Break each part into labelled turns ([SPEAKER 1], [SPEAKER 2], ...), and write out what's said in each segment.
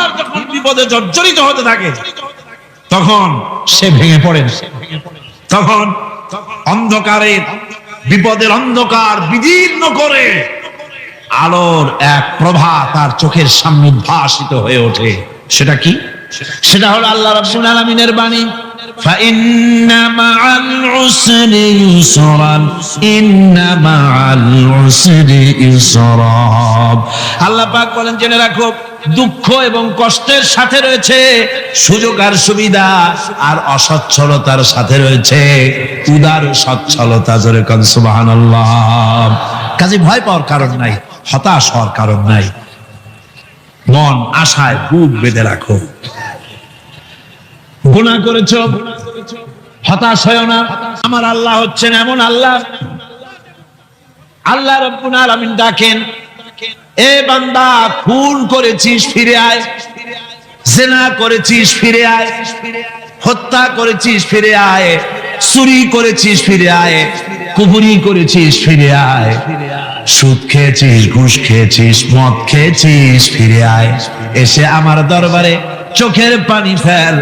[SPEAKER 1] ইমান যখন বিপদে জর্জরিত হতে থাকে তখন সে ভেঙে পড়ে, তখন অন্ধকারের বিপদের অন্ধকার বিদীর্ণ করে আলোর এক প্রভা তার চোখের সামনে উদ্ভাসিত হয়ে ওঠে। সেটা কি? সেটা হলো আল্লাহ রাব্বুল আলামিনের বাণী, ফাইন্না মাআল উসরি ইউসরান ইন্না মাআল উসরি ইউসরা। আল্লাহ পাক বলেন, জেনে রাখো, দুঃখ এবং কষ্টের সাথে রয়েছে সুযোগ আর সুবিধা, আর অসচ্ছলতার সাথে রয়েছে উদার সচ্ছলতা। জোরে কোন সুবহানাল্লাহ। কাজে ভয় পাওয়ার কারণ নাই, হতাশ হওয়ার কারণ নাই, মন আশায় বুক বেঁধে রাখো। গুনাহ করেছো, হতাশ হয়ো না। আমার আল্লাহ হচ্ছেন এমন আল্লাহ, আল্লাহ রাব্বুল আলামিন ডাকেন, এ বান্দা, খুন করেছিস ফিরে আয়, জিনা করেছিস ফিরে আয়, হত্যা করেছিস ফিরে আয়, চুরি করেছিস ফিরে আয়, কুফরি করেছিস ফিরে আয়, সুদ খেয়েছিস, ঘুষ খেয়েছিস, মদ খেয়েছিস ফিরে আয়। এসে আমার দরবারে চোখের পানি ফেল,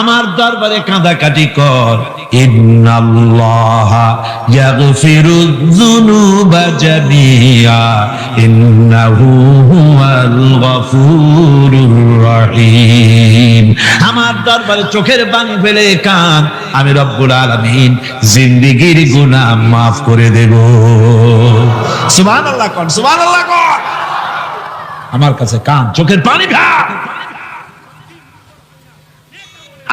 [SPEAKER 1] আমার দরবারে কাঁদাকাটি কর। ইন্নাল্লাহা ইয়াগফিরুয যুনুবা জামিআ ইন্নাহু হুয়াল গফুরুর রহিম। আমার দরবারে চোখের পানি ফেলে কান, আমি রব্বুল আলামিন জিন্দেগীর গুনাহ মাফ করে দেব। সুবহানাল্লাহ কোন, সুবহানাল্লাহ কোন। আমার কাছে কান, চোখের পানি ফেল।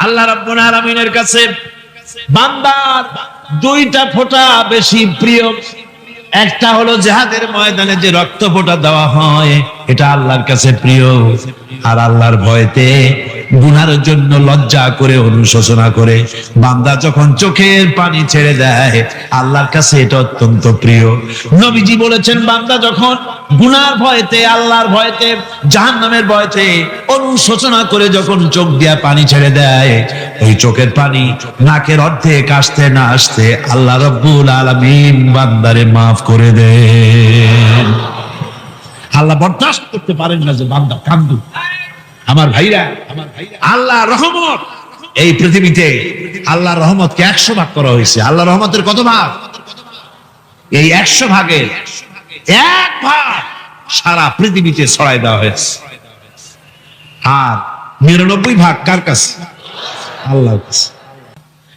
[SPEAKER 1] আল্লাহ রাব্বুল আলামিনের কাছে বান্দার দুইটা ফোঁটা বেশি প্রিয়। একটা হলো জিহাদের ময়দানে যে রক্ত ফোঁটা দেওয়া হয়, এটা আল্লাহর কাছে প্রিয়। আর আল্লাহর ভয়তে গুনার জন্য লজ্জা করে, অনুশোচনা করে বান্দা যখন চোখের পানি ছেড়ে দেয়, আল্লাহর কাছে এটা অত্যন্ত প্রিয়। নবীজি বলেছেন, বান্দা যখন গুনার ভয়তে, আল্লাহর ভয়তে, জাহান্নামের ভয়তে অনুশোচনা করে যখন চোখ দিয়া পানি ছেড়ে দেয়, ওই চোখের পানি নাকের অর্ধেক আসতে না আসতে আল্লাহ রাব্বুল আলামিন বান্দারে মাফ করে দেন। আল্লাহ বরদাস্ত করতে পারেন না যে বান্দা কান্দু। আমার ভাইরা, আল্লাহ রহমত, এই পৃথিবীতে আল্লাহর রহমতকে 100 ভাগ করা হয়েছে। আল্লাহর রহমতের কত ভাগ? এই 100 ভাগের 1 ভাগ সারা পৃথিবীতে ছড়াই দেওয়া হয়েছে। আর 99 ভাগ কার কাছে? আল্লাহর কাছে।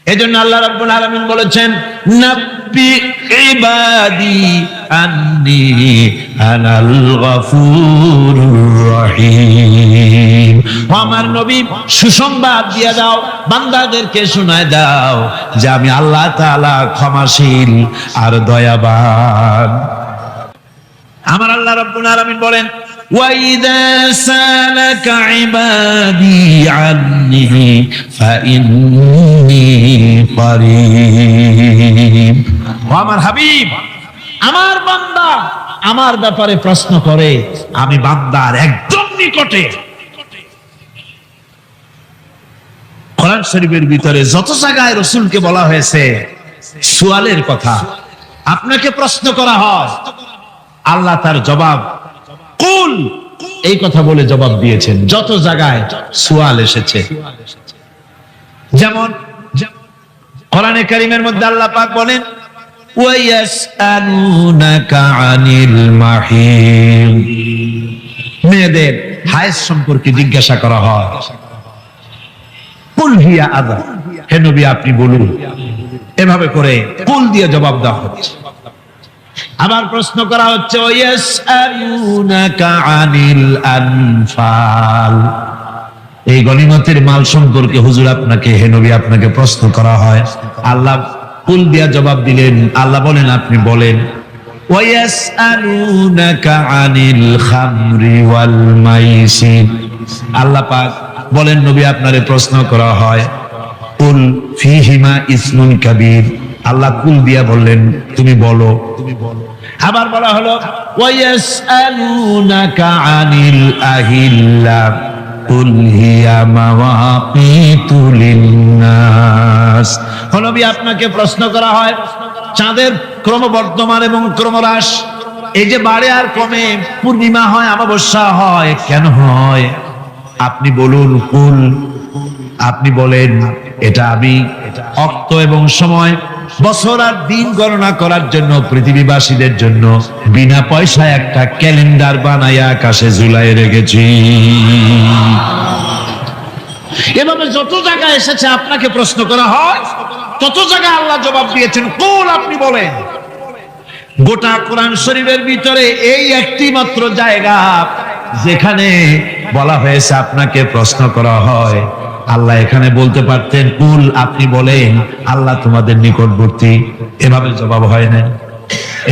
[SPEAKER 1] এজন্য আল্লাহ রাব্বুল আলামিন বলেছেন, নাব্বি ইবাদি আন্নী আনাল গফুরুর রহিম। আমার নবী, সুসংবাদ দিয়ে দাও, বান্দাদেরকে শোনায় দাও যে আমি আল্লাহ তাআলা ক্ষমাশীল আর দয়াবান। আমার আল্লাহ রাব্বুল আলামিন বলেন, وَإِذَا سَأَلَكَ عِبَادِي عَنِّي فَإِنِّي قَرِيبٌ। আমার হাবিব, আমার বান্দা আমার ব্যাপারে প্রশ্ন করে, আমি বান্দার একদম নিকটে। কোরআন শরীফের ভিতরে যত জায়গায় রাসূলকে বলা হয়েছে সুয়ালের কথা, আপনাকে প্রশ্ন করা হয়, আল্লাহ তার জবাব কুল, এই কথা বলে জবাব দিয়েছেন। যত জায়গায় সুয়াল এসেছে, যেমন কোরআনে কারীমের মধ্যে আল্লাহ পাক বলেন, ওয়ায়াসআলুনাকা আনিল মাহিদ, মেয়েদের হায়েজ সম্পর্কে জিজ্ঞাসা করা হয়। কুল হিয়া আযা, হে নবী আপনি বলুন। এভাবে করে কুল দিয়ে জবাব দেওয়া হচ্ছে। আবার প্রশ্ন করা হচ্ছে, ওয়ায়াসআলুনাকা আনিল আনফাল, এই গনিমতের মাল সম্পর্কে হুজুর আপনাকে, হে নবী আপনাকে প্রশ্ন করা হয়। আল্লাহ কুল দিয়া জবাব দিলেন। আল্লাহ বলেন আপনি বলেন। ওয়ায়াসআলুনাকা আনিল খামরি ওয়াল মাইসির, আল্লাহ পাক বলেন নবী আপনারে প্রশ্ন করা হয়, কুল ফীহিমা ইসমুন কাবীর, আল্লাহ কুল দিয়া বললেন তুমি বলো। আবার বলা হলো, ওয়ায়াসআলুনাকা আনিল আহিল্লা কুল হিয়া মাওয়াকিতু লিন্নাস, নবী আপনাকে প্রশ্ন করা হয় চাঁদের ক্রমবর্ধমান এবং ক্রমহ্রাস, এই যে বাড়ে আর কমে, পূর্ণিমা হয়, অমাবস্যা হয়, কেন হয়? আপনি বলুন কুল, আপনি বলেন এটা আমি অক্ত এবং সময়, বছর আর দিন গণনা করার জন্য পৃথিবীবাসীদের জন্য বিনা পয়সায় একটা ক্যালেন্ডার বানাইয়া আকাশে ঝুলাই রেখেছি। এভাবে যত জায়গায় এসেছে আপনাকে প্রশ্ন করা হয়, তত জায়গায় আল্লাহ জবাব দিয়েছেন কুল, আপনি বলেন। গোটা কোরআন শরীফের ভিতরে এই একটি মাত্র জায়গা যেখানে বলা হয়েছে আপনাকে প্রশ্ন করা হয়। আল্লাহ এখানে বলতে পারতেন কুল, আপনি বলেন, আল্লাহ তোমাদের নিকটবর্তী, এভাবে জবাব হয় না।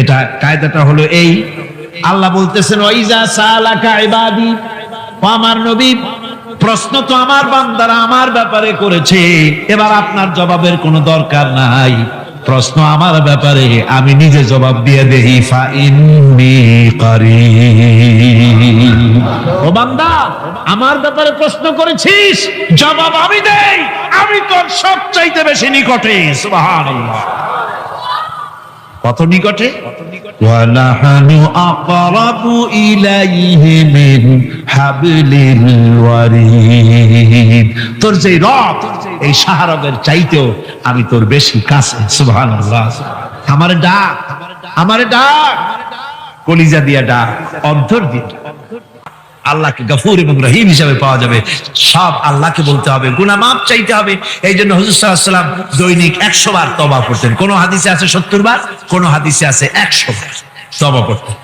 [SPEAKER 1] এটা কায়দাটা হলো এই, আল্লাহ বলতেছেন ওয়াইজা সালাকা ইবাদি, ও আমার নবী, প্রশ্ন তো আমার বান্দারা আমার ব্যাপারে করেছে, এবার আপনার জবাবের কোনো দরকার নাই। প্রশ্ন আমার ব্যাপারে, আমি নিজে জবাব দিয়ে দেই, ফা ইন্নী কারীব। ও বান্দা, আমার ব্যাপারে প্রশ্ন করেছিস, জবাব আমি দেই, আমি তোর সবচাইতে বেশি নিকটে। সুবহানাল্লাহ, কত নিকটে? ওয়ানাহানু আকরাবু ইলাইহি মিন হাবলিল ওয়ারিদ। তোর যে রব, এই শাহরগের চাইতেও আমি তোর বেশি কাছে। সুবহানাল্লাহ। আমারে ডাক, আমারে ডাক, কলিজা দিয়া ডাক, অন্তর দিয়ে। আল্লাহকে গফুর এবং রহিম হিসাবে পাওয়া যাবে। সব আল্লাহকে বলতে হবে, গুনাহ মাফ চাইতে হবে। এই জন্য হুজুর সাল্লাল্লাহু আলাইহি ওয়াসাল্লাম দৈনিক 100 বার তওবা করতেন। কোন হাদিসে আছে 70 বার, কোন হাদিসে আছে 100 বার তওবা করতেন।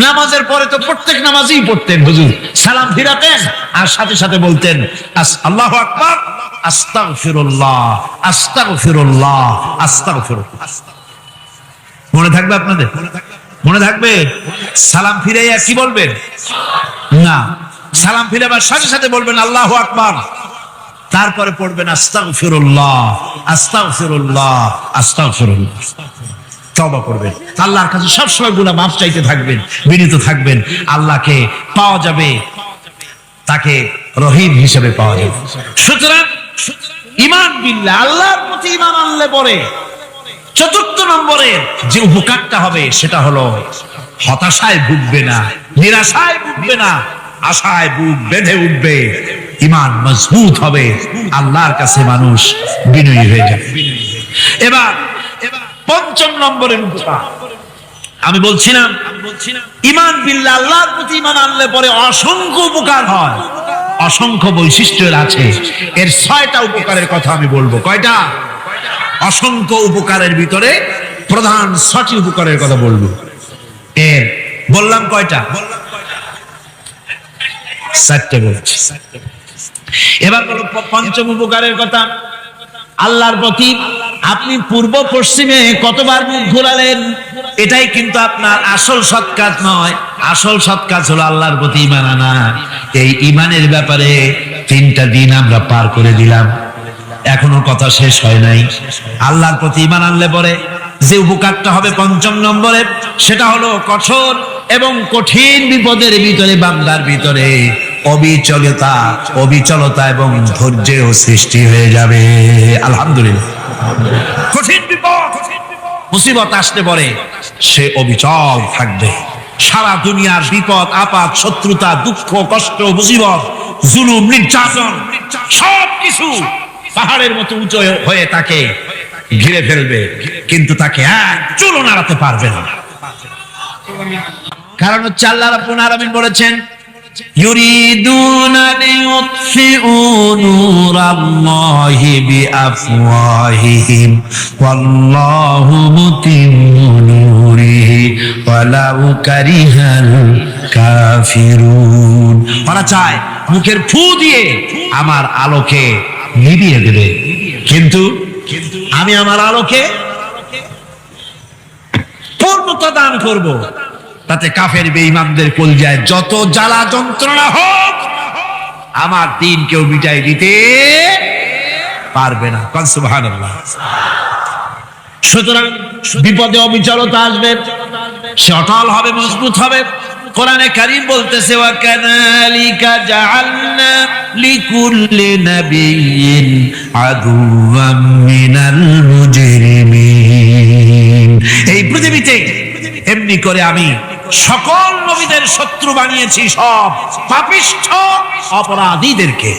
[SPEAKER 1] নামাজের পরে তো প্রত্যেক নামাজেই পড়তেন হুজুর, সালাম ফিরাতেন আর সাথে সাথে বলতেন আল্লাহু আকবার, আস্তাগফিরুল্লাহ, আস্তাগফিরুল্লাহ, আস্তাগফিরুল্লাহ। মনে থাকবে আপনাদের? মনে থাকবে? সালাম ফিরাইয়া কি বলবেন? না, সালাম ফিরাবার সাথে সাথে বলবেন আল্লাহু আকবার, তারপরে পড়বেন আস্তাগফিরুল্লাহ, আস্তাগফিরুল্লাহ, আস্তাগফিরুল্লাহ। তওবা করবেন, আল্লাহর কাছে সবসময় গুনাহ মাফ চাইতে থাকবেন, বিনীত থাকবেন। আল্লাহকে পাওয়া যাবে, তাকে রহিম হিসেবে পাওয়া যাবে। সুতরাং ঈমান বিল্লাহ, আল্লাহর প্রতি ঈমান আনলে পরে চতুর্থ নম্বরে যে উপকারটা হবে সেটা হলো হতাশায় ভুগবে না, নিরাশায় ভুগবে না, আশায় বুক বেঁধে উঠবে, ঈমান মজবুত হবে, আল্লাহর কাছে মানুষ বিনয়ী হয়ে যাবে। এবার পঞ্চম নম্বরের উপকার আমি বলছিলাম, ঈমান বিল্লাহ, আল্লাহর প্রতি ঈমান আনলে পরে অসংখ্য উপকার হয়, অসংখ্য বৈশিষ্ট্য আছে। এর 6টা উপকারের কথা আমি বলবো। কয়টা? অসংখ্য উপকারের ভিতরে প্রধান 6টি উপকারের কথা বলবো। এর বললাম কয়টা? 4টে বলছি। এবার বলো পঞ্চম উপকারের কথা। আল্লাহর প্রতি আপনি পূর্ব পশ্চিমে কতবার মুখ ঘোরালেন, এটাই কিন্তু আপনার আসল সৎ কাজ নয়। আসল সৎ কাজ হলো আল্লাহর প্রতি ঈমান আনা। এই ঈমানের ব্যাপারে 3টা দিন আমরা পার করে দিলাম, এখনো কথা শেষ হয় নাই। আল্লাহর প্রতি ঈমান আনলে পরে যে উপকারটা হবে পঞ্চম নম্বরে, সেটা হলো কঠোর এবং কঠিন বিপদের ভিতরে বান্দার ভিতরে অবিচলতা এবং ধৈর্যের সৃষ্টি হয়ে যাবে। আলহামদুলিল্লাহ। কঠিন বিপদ মুসিবত আসতে পরে সে অবিচল থাকবে। সারা দুনিয়ার বিপদ আপদ, শত্রুতা, দুঃখ, কষ্ট, মুসিবত, জুলুম, নির্যাতন সবকিছু পাহাড়ের মতো উঁচু হয়ে তাকে ঘিরে ফেলবে, কিন্তু তাকে এক চুলও নাড়াতে পারবে না। কারণ হচ্ছে আল্লাহ রাব্বুল আলামিন বলেছেন, ইউরিদুনা লিইউতফিউ নূরাল্লাহি বিআফওয়াহিহিম ওয়াল্লাহু মুতিম্মু নূরিহি ওয়ালাউ কারিহাল কাফিরুন। ওরা চায় মুখের ফু দিয়ে আমার আলোকে নিভিয়ে দেবে, কিন্তু আমি আমার আলোকে পূর্ণতা দান করব। তাতে কাফের বেঈমানদের কলজায় যত জ্বালা যন্ত্রণা হোক, আমার দিন কেউ মিটাই দিতে পারবে না। সুবহানাল্লাহ। সুতরাং বিপদে অবিচলতা আসবে, সে অটল হবে, মজবুত হবে। কোরআনে কারীম বলতেছে, ওয়া কাযালিকা জাআলনা লিকুল্লি নাবিয়্যিন আদুওয়াম মিনাল মুজরিমিন। এই পৃথিবীতে এমনি করে আমি সকল নবীদের শত্রু বানিয়েছি সব পাপিষ্ঠ অপরাধীদেরকে।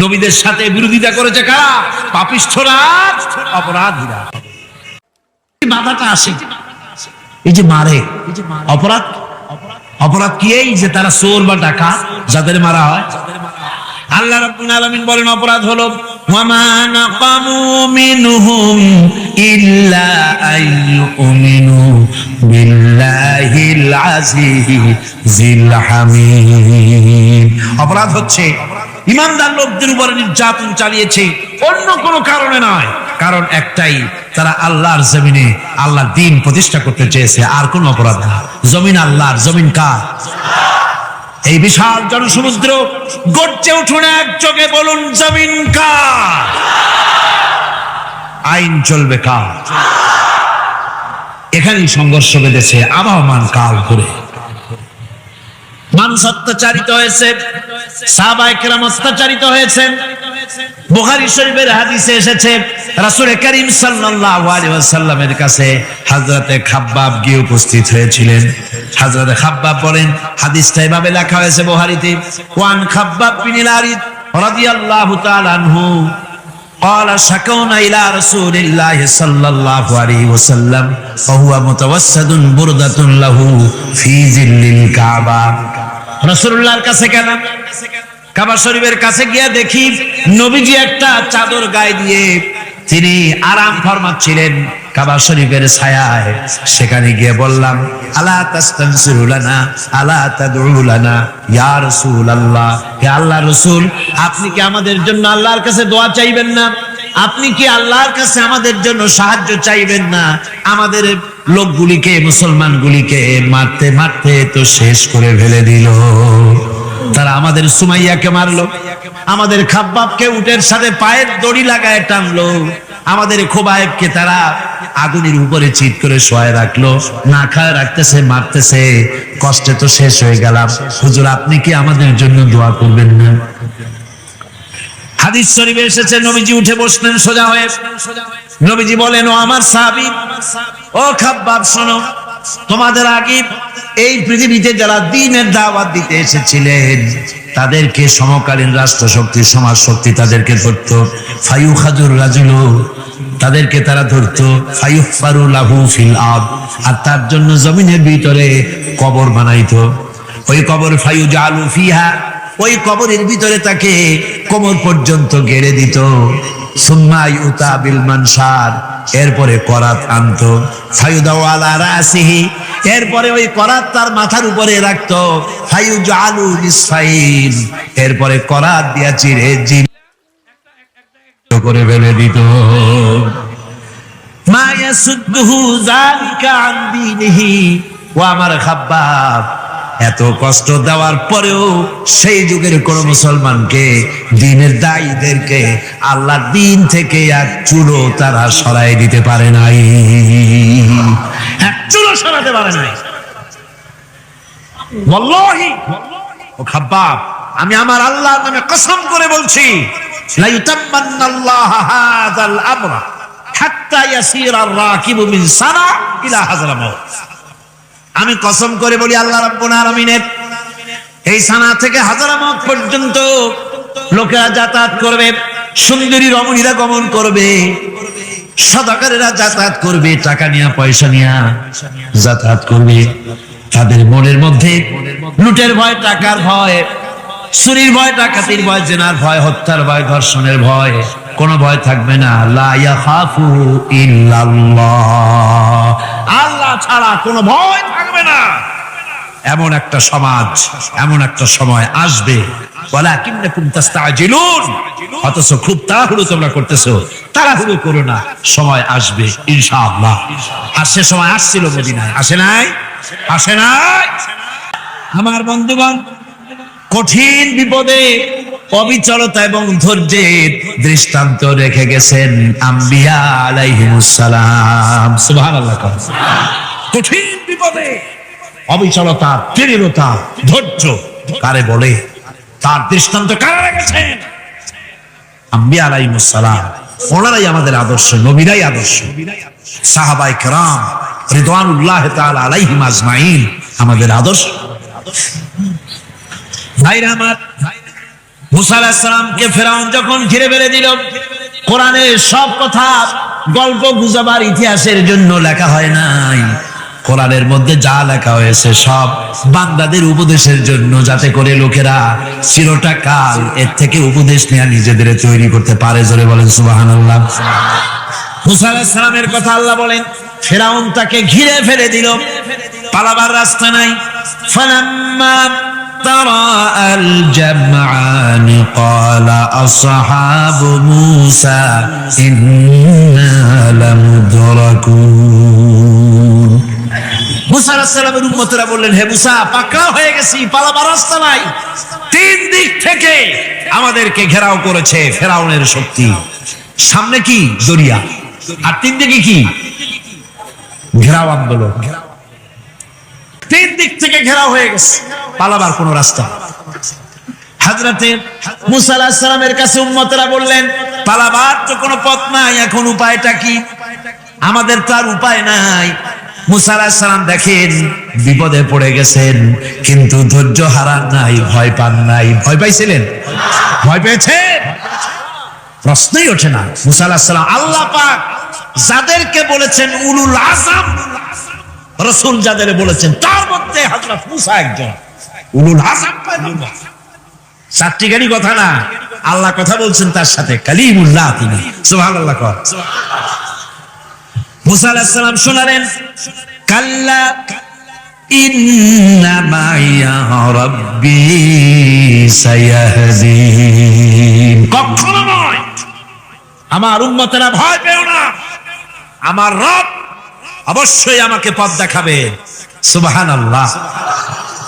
[SPEAKER 1] নবীদের সাথে বিরোধিতা করেছে কারা? পাপিষ্ঠরা, অপরাধীরা। বাধাটা আসে এই যে মারে, অপরাধ অপরাধ কি? এই যে তারা চোর বা ডাকাত যাদের মারা হয়। আল্লাহ রাব্বুল আলামিন বলেন অপরাধ হলো ওয়ামা নাকামু মিনহুম ইল্লা আইয়ুমিনু বিল্লাহিল আজিজিল হামিদ। অপরাধ হচ্ছে ইমানদার লোকদের উপর নির্যাতন চালিয়েছে, অন্য কোনো কারণে নয়। কারণ একটাই, তারা আল্লাহর জমিনে আল্লাহর দ্বীন প্রতিষ্ঠা করতে চেয়েছে, আর কোনো অপরাধ না। জমিন আল্লাহর, জমিন কার? এই বিশাল জনসমুদ্র গর্জে উঠুন একযোগে বলুন জমিন কার? আইন চলবে কার? এখানেই সংঘর্ষ বেঁধেছে আবহমান কাল ধরে। মানুষ অত্যাচারিত হয়েছে, সাহাবায়ে কেরাম অত্যাচারিত হয়েছেন। বুখারী শরীফের হাদিসে এসেছে রাসূল করিম সাল্লাল্লাহু আলাইহি ওয়াসাল্লামের কাছে হযরতে খাব্বাব গিয়ে উপস্থিত হয়েছিলেন। হযরতে খাব্বাব বলেন, হাদিসটা এভাবে লেখা হয়েছে বুখারীতে, ওয়ান খাব্বাব বিন আরিদ রাদিয়াল্লাহু তাআলা আনহু قال شكونا إلى رسول الله صلى الله عليه وسلم وهو متوسد بردة له في ظل الكعبة। রাসূলুল্লাহর কাছে গেলাম, কাবা শরীফের কাছে গিয়ে দেখি নবীজি একটা চাদর গায়ে দিয়ে তিনি আরাম ফরমাচ্ছিলেন কাবা শরীফের ছায়ায়। সেখানে গিয়ে বললাম, আলা তাস্তানসিরু লানা আলা তাদউ লানা ইয়া রাসূলুল্লাহ, হে আল্লাহর রাসূল, আপনি কি আমাদের জন্য আল্লাহর কাছে দোয়া চাইবেন না? আপনি কি আল্লাহর কাছে আমাদের জন্য সাহায্য চাইবেন না? আমাদের লোকগুলিকে, মুসলমানগুলিকে মারতে মারতে তো শেষ করে ফেলে দিল। তারা আমাদের সুমাইয়াকে মারলো, আমাদের খাব্বাবকে উটের সাথে পায়ের দড়ি লাগায় টানলো, আমাদের খোবায়েবকে তারা আগুনের উপরে চিৎ করে শোয়ায় রাখলো, না খায় রাখতেছে, মারতেছে। কষ্টে তো শেষ হয়ে গেলাম, হুজুর আপনি কি আমাদের জন্য দোয়া করবেন না? হাদিস শরীফে এসেছে নবীজি উঠে বসলেন সোজা হয়ে। নবীজি বলেন, ও আমার সাহাবী, ও খাব্বাব শোনো, তোমাদের আগে এই পৃথিবীতে যারা দ্বীনের দাওয়াত দিতে এসেছিলেন তাদেরকে সমকালীন রাষ্ট্র শক্তি, সমাজ শক্তি তাদেরকে ধরতো। ফায়ুখাজুর রাজুলু, তাদেরকে তারা ধরতো। ফায়ুফারু লাহু ফিল আরদ, আর তার জন্য জমিনের ভিতরে কবর বানাইতো। ওই কবর ফায়ুজালু ফিহা, ওই কবরের ভিতরে তাকে কোমর পর্যন্ত গেড়ে দিত। সুম্মা ইউতা বিল মানশার, এরপরে করাত আনতো। ফায়ুদাউ আলা রাসিহি, এরপরে ওই করাত তার মাথার উপরে রাখতো। ফায়ুজালু নিসফাইন, এরপরে করাত দিয়া চিরে জিল করে ফেলে দিত। মা ইয়াসুদ্দুহু যালিকা আন দীনিহি, ও আমার খাব্বাব, এত কষ্ট দেওয়ার পরেও সেই যুগের কোন মুসলমানকে, দ্বীনের দায়ীদেরকে আল্লাহর দ্বীন থেকে এক চুলো তারা সরাই দিতে পারে নাই, এক চুলো সরাতে পারে নাই। ওয়াল্লাহি, ও খাব্বাব, আমি আমার আল্লাহর নামে কসম করে বলছি, লা ইউতাম্মান্নাল্লাহু হাযাল আমরা হাত্তা ইয়াসিরা আর-রাকিবু মিন সানা ইলা হাযরামাউত। আমি কসম করে বলি, আল্লাহ রাব্বুল আলামিনের এই সানা থেকে হাজারামাউত পর্যন্ত লোকেরা যাতায়াত করবে, সুন্দরী রমণীরা গমন করবে, সদাকারেরা যাতায়াত করবে, টাকা নিয়ে পয়সা নিয়ে যাতায়াত করবে। তাদের মনের মধ্যে লুটের ভয়, টাকার ভয়, চুরির ভয়, ডাকাতির ভয়, জেনার ভয়, হত্যার ভয়, ধর্ষণের ভয়, কোনো ভয় থাকবে না। লা ইয়াখাফু ইল্লাল্লাহ, আল্লাহ ছাড়া কোনো ভয় থাকবে না। এমন একটা সমাজ, এমন একটা সময় আসবে, ওয়ালাকিন্নাকুম তাস্তাজিলুন, অথচ খুব তাড়াহুড়ো তোমরা করতেছো। তাড়াহুড়ো করো না, সময় আসবে ইনশাআল্লাহ। আর সে সময় আসছিল মদিনায়, আসে নাই? আসে নাই? আমার বন্ধুগণ, কঠিন বিপদে অবিচলতা এবং ধৈর্যের দৃষ্টান্ত রেখে গেছেন আম্বিয়া আলাইহিমুস সালাম। সুবহানাল্লাহ। কঠিন বিপদে অবিচলতা, দৃঢ়তা, ধৈর্য কারে বলে, তার দৃষ্টান্ত কারা রেখেছেন? আম্বিয়া আলাইহিমুস সালাম। ওনারাই আমাদের আদর্শ, নবীরাই আদর্শ। সাহাবায়ে কেরাম রিদওয়ানুল্লাহ তাআলা আলাইহিম আজমাইন আমাদের আদর্শ। ভাইরা আমার, মুসা আলাইহিস সালামকে ফেরাউন যখন ঘিরে ফেলে দিল, কোরআনের সব কথা গল্প গুজবার ইতিহাসের জন্য লেখা হয় নাই। কোরআনের মধ্যে যা লেখা হয়েছে সব বান্দাদের উপদেশের জন্য, যাতে করে লোকেরা চিরটা কাল এর থেকে উপদেশ নিয়ে নিজেদের তৈরি করতে পারে। জোরে বলেন সুবহানাল্লাহ। মুসা আলাইহিস সালামের কথা আল্লাহ বলেন, ফেরাউন তাকে ঘিরে ফেলে দিল, পালাবার রাস্তা নাই। ফালাম্মা تراءى الجمعان قال أصحاب موسى إنا لمدركون। মুসা আলাইহিস সালামের উম্মতরা বললেন, হে মুসা, পাকড়াও হয়ে গেছি, পালাবার রাস্তা নাই। তিন দিক থেকে আমাদেরকে ঘেরাও করেছে ফেরাউনের শক্তি। সামনে কি? দরিয়া, আর তিন দিকে কি? ঘেরাও আন্দোলন। তিন দিক থেকে ঘেরাও হয়ে গেছে, পালাবার কোন রাস্তা। হযরতে মুসা আলাইহিস সালামের কাছে উম্মতরা বললেন, পালাবার তো কোনো পথ নাই, এখন উপায়টা কি? আমাদের তো আর উপায় নাই। মুসা আলাইহিস সালাম দেখেন বিপদে পড়ে গেছেন, কিন্তু ধৈর্য হারান নাই, ভয় পান নাই। ভয় পাইছিলেন? ভয় পেয়েছেন? প্রশ্নই ওঠে না। মুসা আলাইহিস সালাম, আল্লাহ পাক যাদেরকে বলেছেন উলুল আযম রাসূল, যাদের বলেছেন তার মধ্যে হযরত মুসা একজন উলুল আযম পয়গম্বর। চারটি গাড়ি কথা না, আল্লাহ কথা বলছেন তার সাথে, কালিমুল্লাহ তিনি। সুবহানাল্লাহ। মুসা আলাইহিস সালাম শোনালেন, কাল্লা ইন্না মাইয়া রাব্বি সায়াহদিন। কখনো নয়, আমার উম্মতেরা ভয় পেও না, আমার রব অবশ্যই আমাকে পথ দেখাবে। সুবহানাল্লাহ।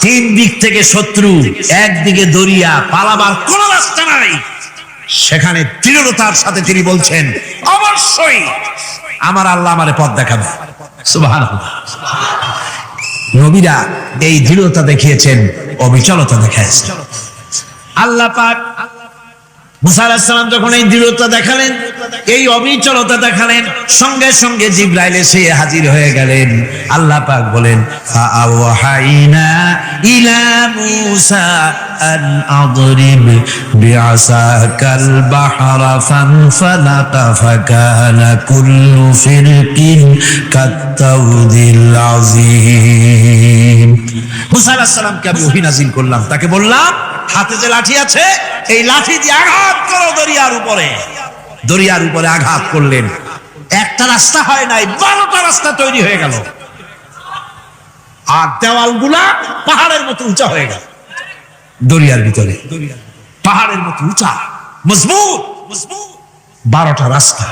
[SPEAKER 1] তিন দিক থেকে শত্রু, একদিকে দরিয়া, পালাবার কোন রাস্তা নাই। সেখানে দৃঢ়তার সাথে তিনি বলছেন, অবশ্যই আমার আল্লাহ আমারে পথ দেখাবে। সুবহানাল্লাহ। নবীরা এই দৃঢ়তা দেখিয়েছেন, অবিচলতা দেখাইছেন। আল্লাহ পাক মুসা আলাইহিস সালাম যখন এই দৃঢ়তা দেখালেন, এই অবিচলতা দেখালেন, সঙ্গে সঙ্গে জিবরাইল এসে হাজির হয়ে গেলেন। আল্লাহ পাক বলেন, ফাআওহাইনা ইলা মুসা আন আদরিব বিআসাকাল বাহরা ফানফালাকা ফাকানা কুল্লু ফিরকিন কাত্তাউদিল আযীম। মুসা আলাইহিস সালামকে আমি ওহী নাযিল করলাম, তাকে বললাম হাতে যে লাঠি আছে, এই লাঠি দিয়ে আঘাত করো দরিয়ার উপরে। দরিয়ার উপরে আঘাত করলেন, একটা রাস্তা হয় নাই, 12টা রাস্তা তৈরি হয়ে গেল। আর দেওয়ালগুলা পাহাড়ের মতো উঁচা হয়ে গেল। দরিয়ার ভিতরে পাহাড়ের মতো উঁচা, মজবুত 12টা রাস্তা।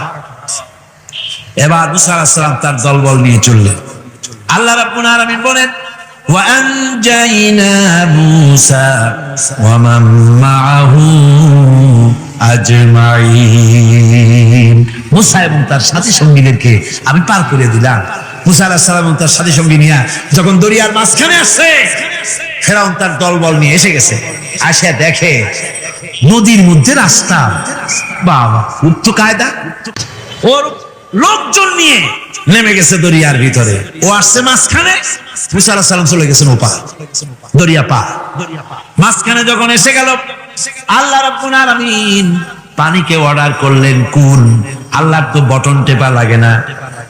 [SPEAKER 1] এবার মুসা আলাইহিস সালাম তার দলবল নিয়ে চললেন। আল্লাহ রাব্বুল আলামিন বলেন, وأنجينا موسى ومن معه أجمعين। মুসা এবং তার সাথী সঙ্গীদেরকে আমি পার করে দিলাম। মুসা আলাইহিস সালাম এবং তার সাথী সঙ্গী নিয়ে যখন দরিয়ার মাঝখানে আসছে, ফেরাউন তার দলবল নিয়ে এসে গেছে। আসে দেখে নদীর মধ্যে রাস্তা। বাবা, উক্ত কায়দা। ওর লোকজন নিয়ে নেমে গেছে দরিয়ার ভিতরে। ও আসছে মাঝখানে, মুসা আলাইহিস সালাম চলে গেছেন ওপার, দরিয়া পার। মাঝখানে যখন এসে গেল, আল্লাহ রাব্বুল আলামিন পানিকে অর্ডার করলেন কুন। আল্লাহর তো বটন টেপা লাগে না,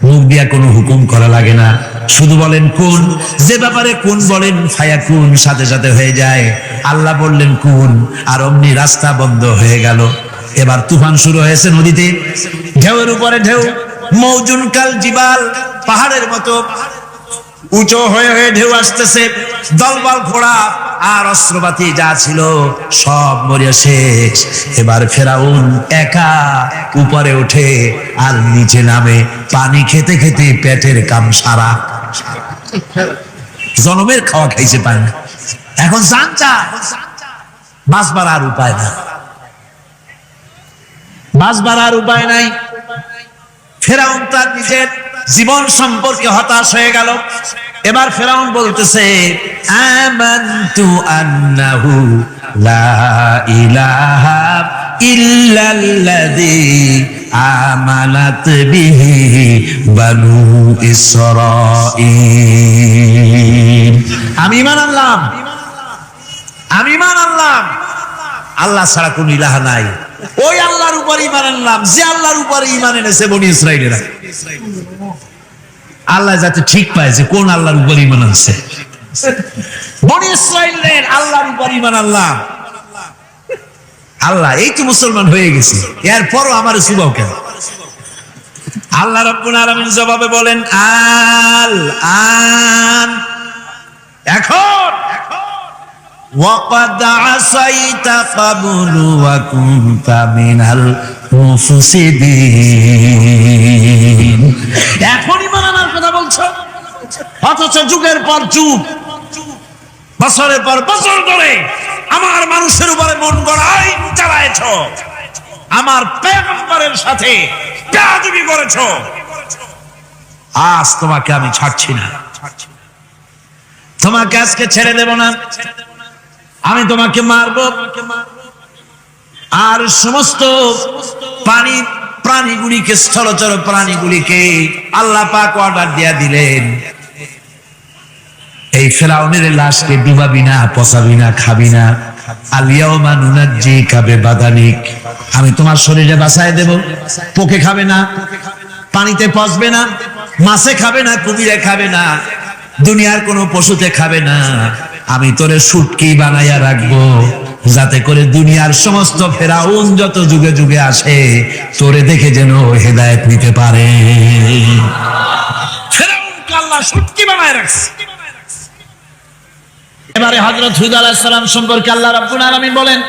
[SPEAKER 1] মুখ দিয়া কোনো হুকুম করা লাগে না, শুধু বলেন কুন। যে ব্যাপারে কুন বলেন ফায়াকুন, সাথে সাথে হয়ে যায়। আল্লাহ বললেন কুন, আর অমনি রাস্তা বন্ধ হয়ে গেল। এবার তুফান শুরু হয়েছে নদীতে, ঢেউয়ের উপরে ঢেউ, মৌজুন কাল জিবাল, পাহাড়ের মতো উঁচু হয়ে হয়ে ঢেউ আসতেছে। দলবল ঘোড়া আর অস্ত্রপাতি যা ছিল সব মরিয়া শেষ। এবার ফেরাউন একা উপরে ওঠে আর নিচে নামে, পানি খেতে খেতে পেটের কাম সারা। জনমের খাওয়া খাইছে পানি, এখন জান চায়, বাঁচবার আর উপায় না, বাঁচবার আর উপায় নাই। ফেরাউন তার নিজের জীবন সম্পর্কে হতাশ হয়ে গেল। এবার ফেরাউন বলতেছে, আমানতু আন্নাহু লা ইলাহা ইল্লাল্লাযী আমানাত বিহি বানু ইসরাঈল। আমি ঈমান আনলাম, আমি ঈমান আনলাম আল্লাহ ছাড়া কোন ইলাহ নাই। ওই আল্লাহর উপর ঈমান আনলাম যে আল্লাহর উপর ঈমান এনেছে বনি ইসরাঈলেরা। আল্লাহ যাতে ঠিক পায় যে কোন আল্লাহর উপর ঈমান আনছে। বনি ইসরাঈলের আল্লাহর উপর ঈমান আনলাম। আল্লাহ এই তো মুসলমান হয়ে গেছি, এরপরও আমার সুবাও কেন? আল্লাহ রাব্বুল আলামিন জবাবে বলেন আল আন, এখন ওয়াকাদ আসাইতা ক্বাবলু ওয়া কুনতা মিনাল মুফসিদিন। এখন ঈমান আনার কথা বলছো, অথচ যুগের পর যুগ, বছরের পর বছর ধরে আমার মানুষের উপরে মন গড়া আইন চালায়েছো, আমার পয়গম্বরের সাথে বেয়াদবি করেছো। আজ তোমাকে আমি ছাড়ছি না, তোমাকে আজকে ছেড়ে দেব না। আমি তোমাকে মারবো, আর সমস্ত প্রাণীগুলিকে, স্থলচর প্রাণীগুলিকে আল্লাহ পাক অর্ডার দিয়া দিলেন, এই ফেরাউনের লাশকে ডুবাবি না, পচাবি না, খাবি না। আলিয়াউমা নুনাজ্জিকা বিবাদানিক, আমি তোমার শরীরে বাঁচায় দেব। পোকে খাবে না, পানিতে পচবে না, মাছে খাবে না, কুমিরে খাবে না, দুনিয়ার কোনো পশুতে খাবে না। আমি তোরে শুটকি বানাইয়া রাখবো, যাতে করে দুনিয়ার সমস্ত ফেরাউন যত যুগে যুগে আসে তোরে দেখে যেন হেদায়েত নিতে পারে। ফেরাউনকে আল্লাহ শুটকি বানায় রাখছে। এবারে হযরত হুদ আলাইহিস সালাম সম্পর্কে আল্লাহ রাব্বুল আলামিন বলেন,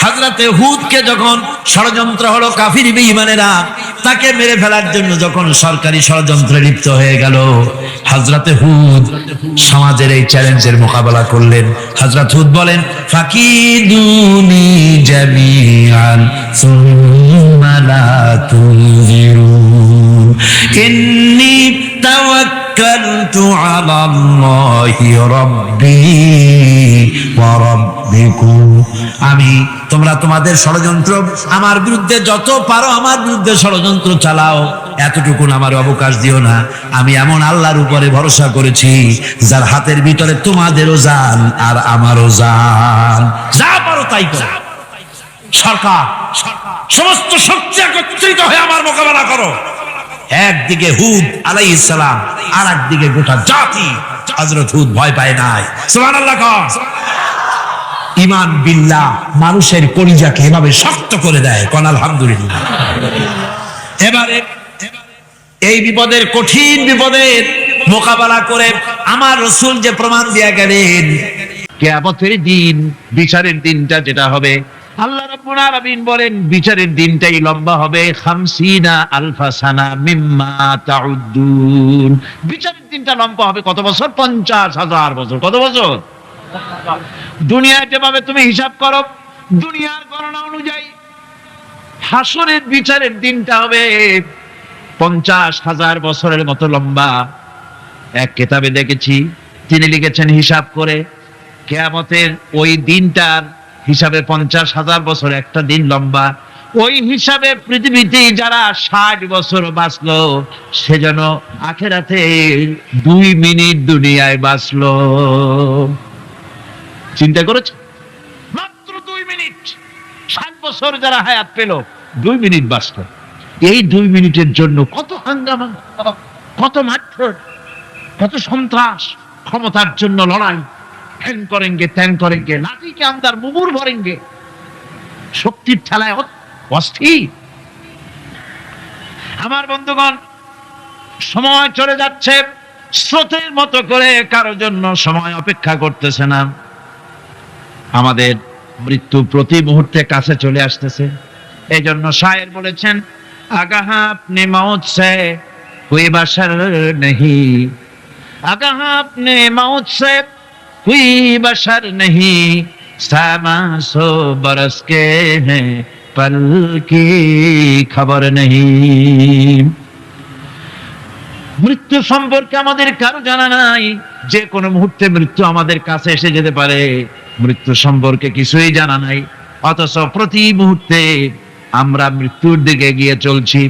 [SPEAKER 1] হযরতে হুদকে যখন ষড়যন্ত্র হলো, কাফির বেঈমানেরা তাকে মেরে ফেলার জন্য যখন সরকারি ষড়যন্ত্রে লিপ্ত হয়ে গেল, হযরতে হুদ সমাজের এই চ্যালেঞ্জের মোকাবেলা করলেন। হযরত হুদ বলেন, ফাকিদুনি জামিআন সুম্মা লা তুযিরুন ইন্নী তাওয়াক্কালতু আলাল্লাহি রাব্বি ওয়া রাব্বিকুম। আমি, তোমরা তোমাদের ষড়যন্ত্র আমার বিরুদ্ধে যত পারো আমার বিরুদ্ধে ষড়যন্ত্র চালাও, এতটুকু আমার অবকাশ দিও না। আমি এমন আল্লাহর উপরে ভরসা করেছি যার হাতের ভিতরে তোমাদেরও জান আর আমারও জান। যা পারো তাই করো। সরকার, সমস্ত শক্তি একত্রিত হয়ে আমার মোকাবেলা করো। একদিকে হুদ আলাইহিস সালাম, আর একদিকে গোটা জাতি। হযরত হুদ ভয় পায় নাই। সুবহানাল্লাহ। ঈমান বিল্লাহ মানুষের কলিজাকে এভাবে শক্ত করে দেয়, কোন আলহামদুলিল্লাহ। এবারে এই বিপদের, কঠিন বিপদের মোকাবেলা করে আমার রাসূল যে প্রমাণ দিয়া গেলেন, কিয়ামতের দিন, বিচারের দিনটা যেটা হবে, আল্লাহ রাব্বুল আলামিন বলেন বিচারের দিনটাই লম্বা হবে 50 আলফা সানা মিম্মা তাউদ্দুন। বিচারের দিনটা লম্বা হবে কত বছর? 50,000 বছর। কত বছর? দুনিয়ায় যেভাবে তুমি হিসাব করো, দুনিয়ার গণনা অনুযায়ী হাসরের বিচারের দিনটা হবে 50,000 বছরের মতো লম্বা। এক কিতাবে দেখেছি, তিনি লিখেছেন হিসাব করে, কিয়ামতের ওই দিনটার হিসাবে 50,000 বছর একটা দিন লম্বা। ওই হিসাবে পৃথিবীতে যারা 60 বছর বাঁচলো, সেজন্য আখিরাতে 2 মিনিট দুনিয়ায় বাঁচলো। চিন্তা করেছে? মাত্র 2 মিনিট। 60 বছর যারা হায়াত পেল, 2 মিনিট বাঁচলো। এই 2 মিনিটের জন্য কত হাঙ্গামা, কত মারধর, কত সন্ত্রাস, ক্ষমতার জন্য লড়াই, ধ্যান করেনগে ত্যান করেনগে, লাঠিকে আন্দার মুগুর ভরেনগে, শক্তির ঠেলায় অস্থির। আমার বন্ধুগণ, সময় চলে যাচ্ছে স্রোতের মতো করে, কারো জন্য সময় অপেক্ষা করতেছে না। আমাদের মৃত্যু প্রতি মুহূর্তে কাছে চলে আসতেছে। এই জন্য শায়ের বলেছেন, আগাহা আপনি মৌত সে কোই বাশার নেহি, আগাহা আপনি মৌত সে কোই বাশার নেহি, সামা সো বরস কে হ্যাঁ পল কি খবর নেহি। মৃত্যু সম্পর্কে আমাদের কারো জানা নাই। যে কোনো মুহূর্তে মৃত্যু আমাদের কাছে এসে যেতে পারে, মৃত্যু সম্পর্কে কিছুই জানা নাই। অথচ প্রতি মুহূর্তে আমরা মৃত্যুর দিকে এগিয়ে চলছি।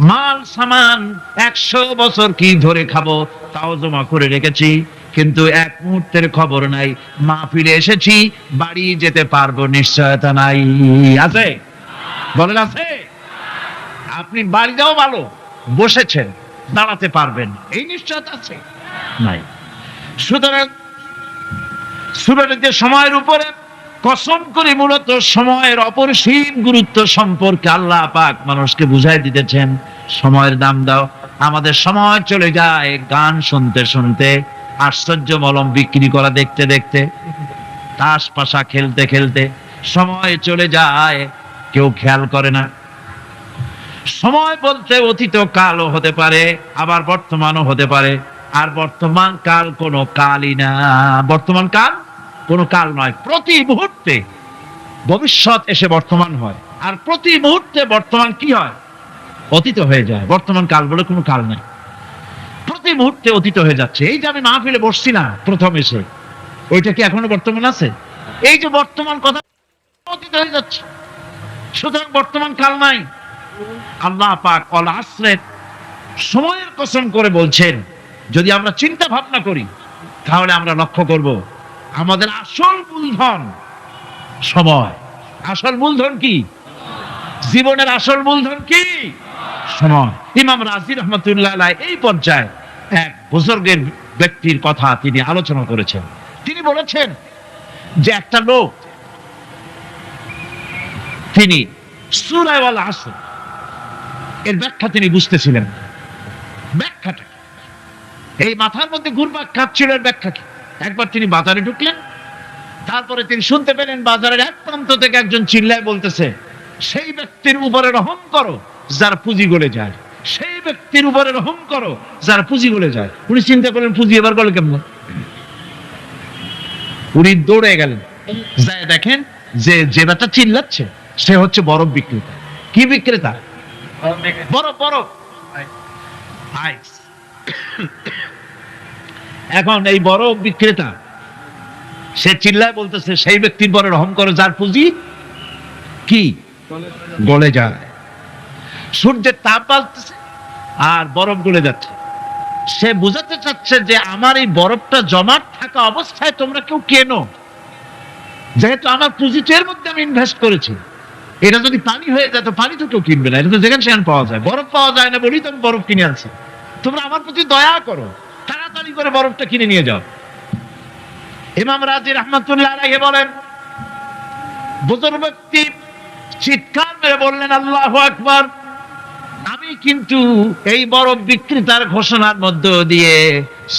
[SPEAKER 1] মাল সামান 100 বছর কি ধরে খাবো তাও জমা করে রেখেছি, কিন্তু এক মুহূর্তের খবর নাই। মাহফিলে এসেছি, বাড়ি যেতে পারবো নিশ্চয়তা নাই। আছে? বলেন আছে? আপনি বাড়িটাও ভালো, বসেছেন, দাঁড়াতে পারবেন, এই নিশ্চয়তা আছে? নাই। সুতরাং সূরাটিতে সময়ের উপরে কসম করে মূলত সময়ের অপরিসীম গুরুত্ব সম্পর্কে আল্লাহ পাক মানুষকে বুঝাই দিতেছেন। সময়ের দাম দাও। আমাদের সময় চলে যায় গান শুনতে শুনতে, আশ্চর্য মলম বিক্রি করা দেখতে দেখতে, তাস পাশা খেলতে খেলতে সময় চলে যায়, কেউ খেয়াল করে না। সময় বলতে অতীত কালও হতে পারে, আবার বর্তমানও হতে পারে। আর বর্তমান কাল কোনো কালই না। বর্তমান কাল কোনো কাল নয়। প্রতি মুহূর্তে ভবিষ্যৎ এসে বর্তমান হয়, আর প্রতি মুহূর্তে বর্তমান কি হয়? অতীত হয়ে যায়। বর্তমান কাল বলে কোনো কাল নাই। প্রতি মুহূর্তে অতীত হয়ে যাচ্ছে। এই যে আমি মাহফিলে বসছি না প্রথম এসে, ওইটা কি এখনো বর্তমান আছে? এই যে বর্তমান কথা অতীত হয়ে যাচ্ছে। সুতরাং বর্তমান কাল নাই। আল্লাহ পাক অল আসরের সময়ের কসম করে বলছেন। যদি আমরা চিন্তা ভাবনা করি তাহলে আমরা লক্ষ্য করব আমাদের আসল মূলধন সময়। আসল মূলধন কি? জীবনের আসল মূলধন কি? সময়। ইমাম রাজি রহমতুল্লাহ আলাইহি এই পর্যায়ে এক বুজুর্গের ব্যক্তির কথা তিনি আলোচনা করেছেন। তিনি বলেছেন যে একটা লোক, তিনি সূরা আল আসর এর ব্যাখ্যা তিনি বুঝতেছিলেন। ব্যাখ্যাটা এই মাথার মধ্যে ঘুরপাক খাচ্ছিল, এর ব্যাখ্যা কি? একবার তিনি বাজারে ঢুকলেন, তারপরে তিনি শুনতে পেলেন বাজারের এক প্রান্ত থেকে একজন চিল্লায় বলতেছে, সেই ব্যক্তির উপরে রহম করো যার পুঁজি গলে যায়, সেই ব্যক্তির উপরে রহম করো যার পুঁজি গলে যায়। উনি চিন্তা করলেন পুঁজি এবার গলে কেমন? উনি দৌড়ে গেলেন, যায় দেখেন যে যে ব্যাটা চিল্লাচ্ছে সে হচ্ছে বরফ বিক্রেতা। কি বিক্রেতা? বরফ। বরফ, আইস। এখন এই বরফ বিক্রেতা সে চিল্লায় বলতেছে, সেই ব্যক্তির পরে রহম করো যার পুঁজি কি গলে যায়। সূর্যের তাপ বাড়তেছে আর বরফ গলে যাচ্ছে। সে বুঝাতে চাচ্ছে যে আমার এই বরফটা জমাট থাকা অবস্থায় তোমরা কেউ কেনো, যেহেতু আমার পুঁজি এর মধ্যে আমি ইনভেস্ট করেছি। এটা যদি পানি হয়ে যায় তো পানি তো কেউ কিনবে না, এটা তো যেখানে সেখানে পাওয়া যায়। বরফ পাওয়া যায় না বলেই তো আমি বরফ কিনে আনছি। তোমরা আমার প্রতি দয়া করো, তাড়াতাড়ি করে বরফটা কিনে নিয়ে যাও। ইমাম রাজি রহমাতুল্লাহ আলাইহি বলেন, বুজুর্গ ব্যক্তি চিৎকার মেরে বললেন, আল্লাহু আকবার। আমি কিন্তু এই বরফ বিক্রেতার ঘোষণার মধ্য দিয়ে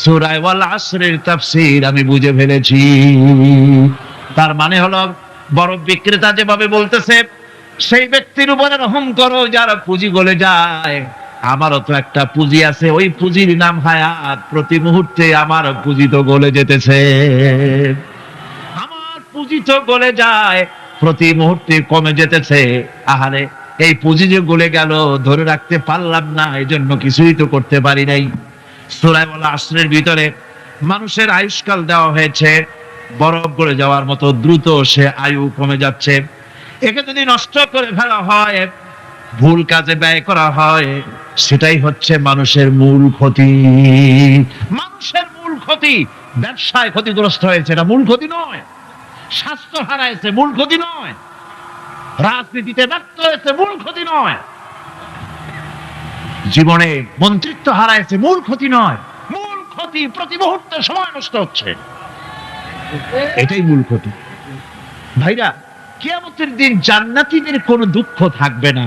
[SPEAKER 1] সূরা আল আসরের তাফসীর আমি বুঝে ফেলেছি। তার মানে হলো বরফ বিক্রেতা যেভাবে বলতেছে সেই ব্যক্তির উপরে রহম করো যার পুঁজি গলে যায়, আমারও তো একটা পুঁজি আছে, ওই পুঁজির নাম হায়াত। প্রতি মুহূর্তে আমার পুঁজি তো গলে যেতেছে, আমার পুঁজি তো গলে যায়, প্রতি মুহূর্তে কমে যেতেছে। আহারে, এই পুঁজি যে গলে গেল ধরে রাখতে পারলাম না, এই জন্য কিছুই তো করতে পারি নাই। সূরা আল আসরের ভিতরে মানুষের আয়ুষ্কাল দেওয়া হয়েছে বরফ গলে যাওয়ার মতো দ্রুত, সে আয়ু কমে যাচ্ছে। একে যদি নষ্ট করে ফেলা হয়, ভুল কাজে ব্যয় করা হয়, সেটাই হচ্ছে মানুষের মূল ক্ষতি। মানুষের মূল ক্ষতি। ব্যবসায় ক্ষতিগ্রস্ত হয়েছে, এটা মূল ক্ষতি নয়। স্বাস্থ্য হারাইছে, মূল ক্ষতি নয়। রাজনীতিতে ব্যর্থ হয়েছে, মূল ক্ষতি নয়। জীবনে মন্ত্রিত্ব হারাইছে, মূল ক্ষতি নয়। মূল ক্ষতি প্রতি মুহূর্তে সময় নষ্ট হচ্ছে, এটাই মূল ক্ষতি। ভাইরা, কিয়ামতের দিন জান্নাতীদের কোনো দুঃখ থাকবে না,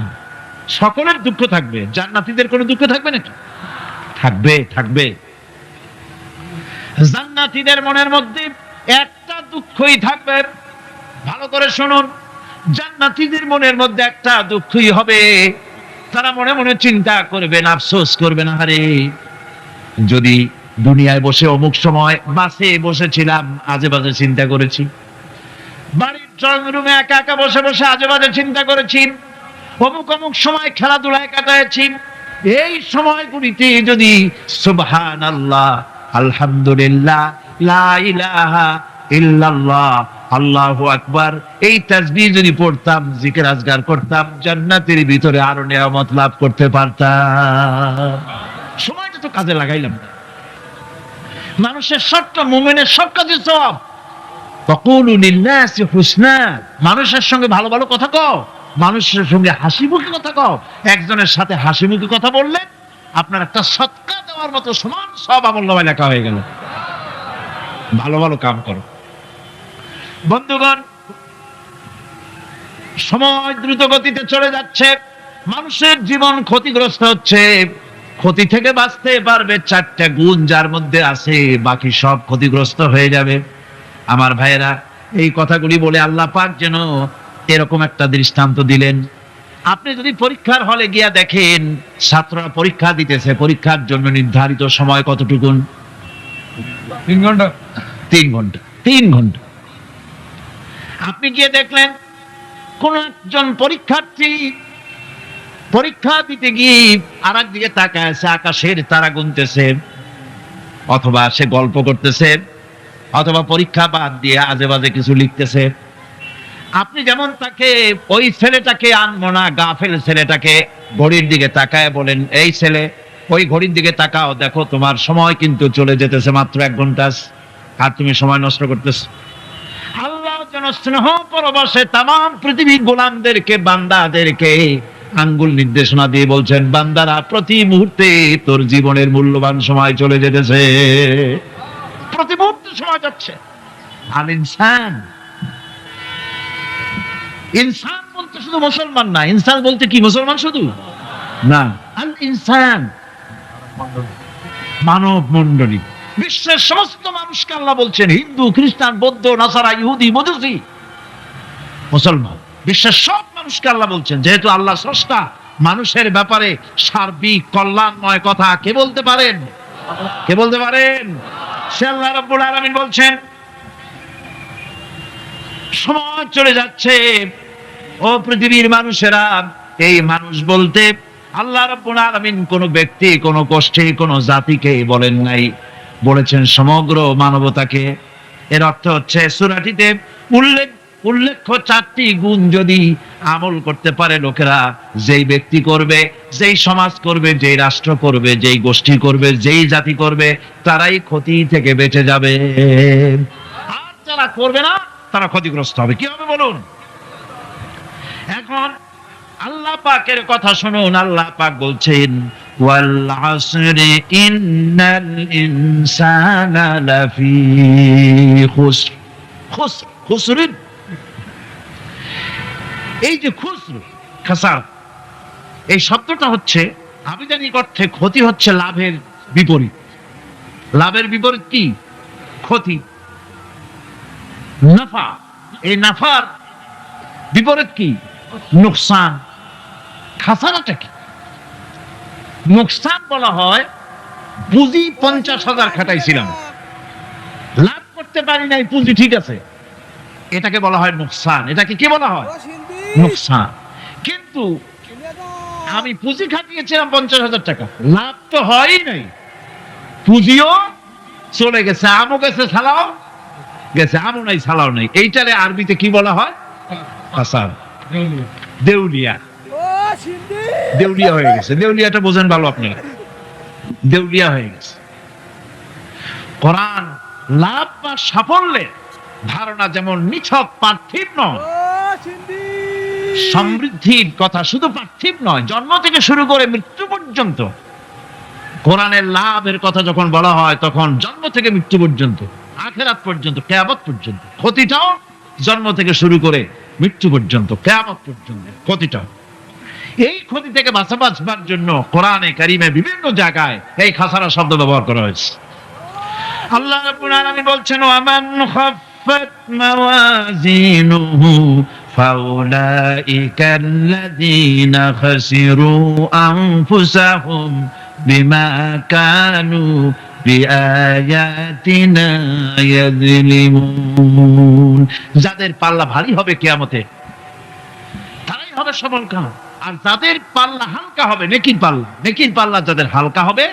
[SPEAKER 1] সকলের দুঃখ থাকবে। জান্নাতীদের কোনো দুঃখ থাকবে নাকি? থাকবে, থাকবে। জান্নাতীদের মনের মধ্যে একটা দুঃখই থাকবে। ভালো করে শুনুন, জান্নাতীদের মনের মধ্যে একটা দুঃখই হবে। তারা মনে মনে চিন্তা করবেন, আফসোস করবেন, আরে যদি দুনিয়ায় বসে অমুক সময় বাসে বসেছিলাম, আজে বাজে চিন্তা করেছি, বাড়ির ড্রয়িং রুমে একা একা বসে বসে আজে বাজে চিন্তা করেছি, অমুক অমুক সময় খেলাধুলায় কাটাচ্ছি, এই সময়গুলিতে যদি সুবহানাল্লাহ, আলহামদুলিল্লাহ, লা ইলাহা ইল্লাল্লাহ, আল্লাহু আকবার, এই তাসবিহ যদি পড়তাম, জিকির আজগার করতাম, জান্নাতের ভিতরে আরো নিয়ামত লাভ করতে পারতাম। সময়টা তো কাজে লাগাইলাম না। মানুষের সবটা, মুমিনের সব কাজে সব। ফাকুলু লিন্নাসি হুসনা, মানুষের সঙ্গে ভালো ভালো কথা কও, মানুষের সঙ্গে হাসি মুখে কথা কও। একজনের সাথে হাসি মুখে কথা বললে আপনার একটা সৎকার দেওয়ার মতো সমান সব আমলনামায় লেখা হয়ে গেল। ভালো ভালো কাম করো। বন্ধুগণ, সময় দ্রুত গতিতে চলে যাচ্ছে, মানুষের জীবন ক্ষতিগ্রস্ত হচ্ছে। ক্ষতি থেকে বাঁচতে পারবে 4টা গুণ যার মধ্যে আছে, বাকি সব ক্ষতিগ্রস্ত হয়ে যাবে। আমার ভাইয়েরা, এই কথাগুলি বলে আল্লাহ পাক যেন এরকম একটা দৃষ্টান্ত দিলেন। আপনি যদি পরীক্ষার হলে গিয়া দেখেন ছাত্ররা পরীক্ষা দিতেছে, পরীক্ষার জন্য নির্ধারিত সময় কতটুকু?
[SPEAKER 2] 3 ঘন্টা।
[SPEAKER 1] 3 ঘন্টা। 3 ঘন্টা। আপনি গিয়ে দেখলেন কোন একজন পরীক্ষার্থী পরীক্ষা দিতে গিয়ে আর একদিকে তাকায় আছে, আকাশের তারা গুনতেছে, অথবা সে গল্প করতেছে, অথবা পরীক্ষা বাদ দিয়ে আজে বাজে কিছু লিখতেছে। আপনি যেমন তাকে, ওই ছেলেটাকে আনবো না, গাফেল ছেলেটাকে ঘড়ির দিকে তাকায় বলেন, এই ছেলে ওই ঘড়ির দিকে তাকাও, দেখো তোমার সময় কিন্তু চলে যেতেছে মাত্র 1 ঘন্টা, আর তুমি সময় নষ্ট করতেছ। আল্লাহ যেন স্নেহ পরবশে তামাম পৃথিবীর গোলামদেরকে, বান্দাদেরকে আঙ্গুল নির্দেশনা দিয়ে বলছেন, বান্দারা প্রতি মুহূর্তে তোর জীবনের মূল্যবান সময় চলে যেতেছে, প্রতি মুহূর্তে সময় যাচ্ছে। আল ইনসান, ইনসান বলতে শুধু মুসলমান না, ইনসান বলতে কি মুসলমান শুধু না, আল ইনসান মানব মণ্ডলী, বিশ্বের সমস্ত মানুষকে আল্লাহ বলছেন, হিন্দু, খ্রিস্টান, বৌদ্ধ, নাসারা, ইহুদি, মজুসি, মুসলমান, বিশ্বের সব মানুষকে আল্লাহ বলছেন। যেহেতু আল্লাহ স্রষ্টা, মানুষের ব্যাপারে সার্বিক কল্যাণময় কথা কে বলতে পারেন? কে বলতে পারেন? সে আল্লাহ রাব্বুল আলামিন বলছেন, সময় চলে যাচ্ছে ও পৃথিবীর মানুষেরা। এই মানুষ বলতে আল্লাহ রাব্বুল আলামিন কোন ব্যক্তি, কোন গোষ্ঠী, কোন জাতিকে বলেন নাই, বলেছেন সমগ্র মানবতাকে। এর অর্থ হচ্ছে সূরাটিতে উল্লেখ্য 4টি গুণ যদি আমল করতে পারে লোকেরা, যেই ব্যক্তি করবে, যেই সমাজ করবে, যেই রাষ্ট্র করবে, যেই গোষ্ঠী করবে, যেই জাতি করবে, তারাই ক্ষতি থেকে বেঁচে যাবে। আর যারা করবে না তারা ক্ষতিগ্রস্ত হবে। কি হবে বলুন? এখন আল্লাহ পাকের কথা শুনুন। আল্লাহ পাক বলছেন, ওয়াল আসরি ইন্নাল ইনসানা লাফি খুসর। খুসর, খুসরিন, এই যে খুসর, খাসার, এই শব্দটা হচ্ছে আবিধানিক অর্থে ক্ষতি হচ্ছে লাভের বিপরীত। লাভের বিপরীত কি? ক্ষতি। নাফা, এই নাফার বিপরীত কি? নুকসান। খাসারাটা কি? নুকসান বলা হয় পুঁজি 50,000 খাটাইছিলাম, লাভ করতে পারি নাই, পুঁজি ঠিক আছে, এটাকে বলা হয় নুকসান। এটাকে কি বলা হয়? নুকসান। কিন্তু আমি পুঁজি খাটিয়েছিলাম 50,000 টাকা, লাভ তো হয়ই নাই, পুঁজিও চলে গেছে, আমও গেছে, সালাও গেছে, আমও নাই, সালাও নাই। এইটারে আরবিতে কি বলা হয়? খাসার, দেউলিয়া। দেউলিয়া হয়ে গেছে। দেউলিয়াটা বোঝেন ভালো আপনারা, দেউলিয়া হয়ে গেছে। কোরআন লাভ বা সাফল্যের ধারণা যেমন নিছক পার্থিব নয়, সমৃদ্ধির কথা শুধু পার্থিব নয়, জন্ম থেকে শুরু করে মৃত্যু পর্যন্ত। কোরআনের লাভের কথা যখন বলা হয় তখন জন্ম থেকে মৃত্যু পর্যন্ত, আখিরাত পর্যন্ত, কিয়ামত পর্যন্ত। ক্ষতিটাও জন্ম থেকে শুরু করে মৃত্যু পর্যন্ত, কিয়ামত পর্যন্ত ক্ষতিটাও। এই ক্ষতি থেকে বাঁচবার জন্য কোরআনে কারিমে বিভিন্ন জায়গায় এই খাসারা শব্দ ব্যবহার করা হয়েছে। আল্লাহ রাব্বুল আলামিন বলছেন, ওয়ামান খাফফাত মাওয়াজিনুহু ফাউলাইকা আল্লাযীনা খাসিরু আনফুসাহুম বিমা কানু বিআয়াতিনা ইয়াযলিমুন। যাদের পাল্লা ভারী হবে কিয়ামতে তারাই হবে সফলকাম, আর যাদের পাল্লা হালকা হবে, নেকির পাল্লা, নেকির পাল্লা যাদের হালকা হবে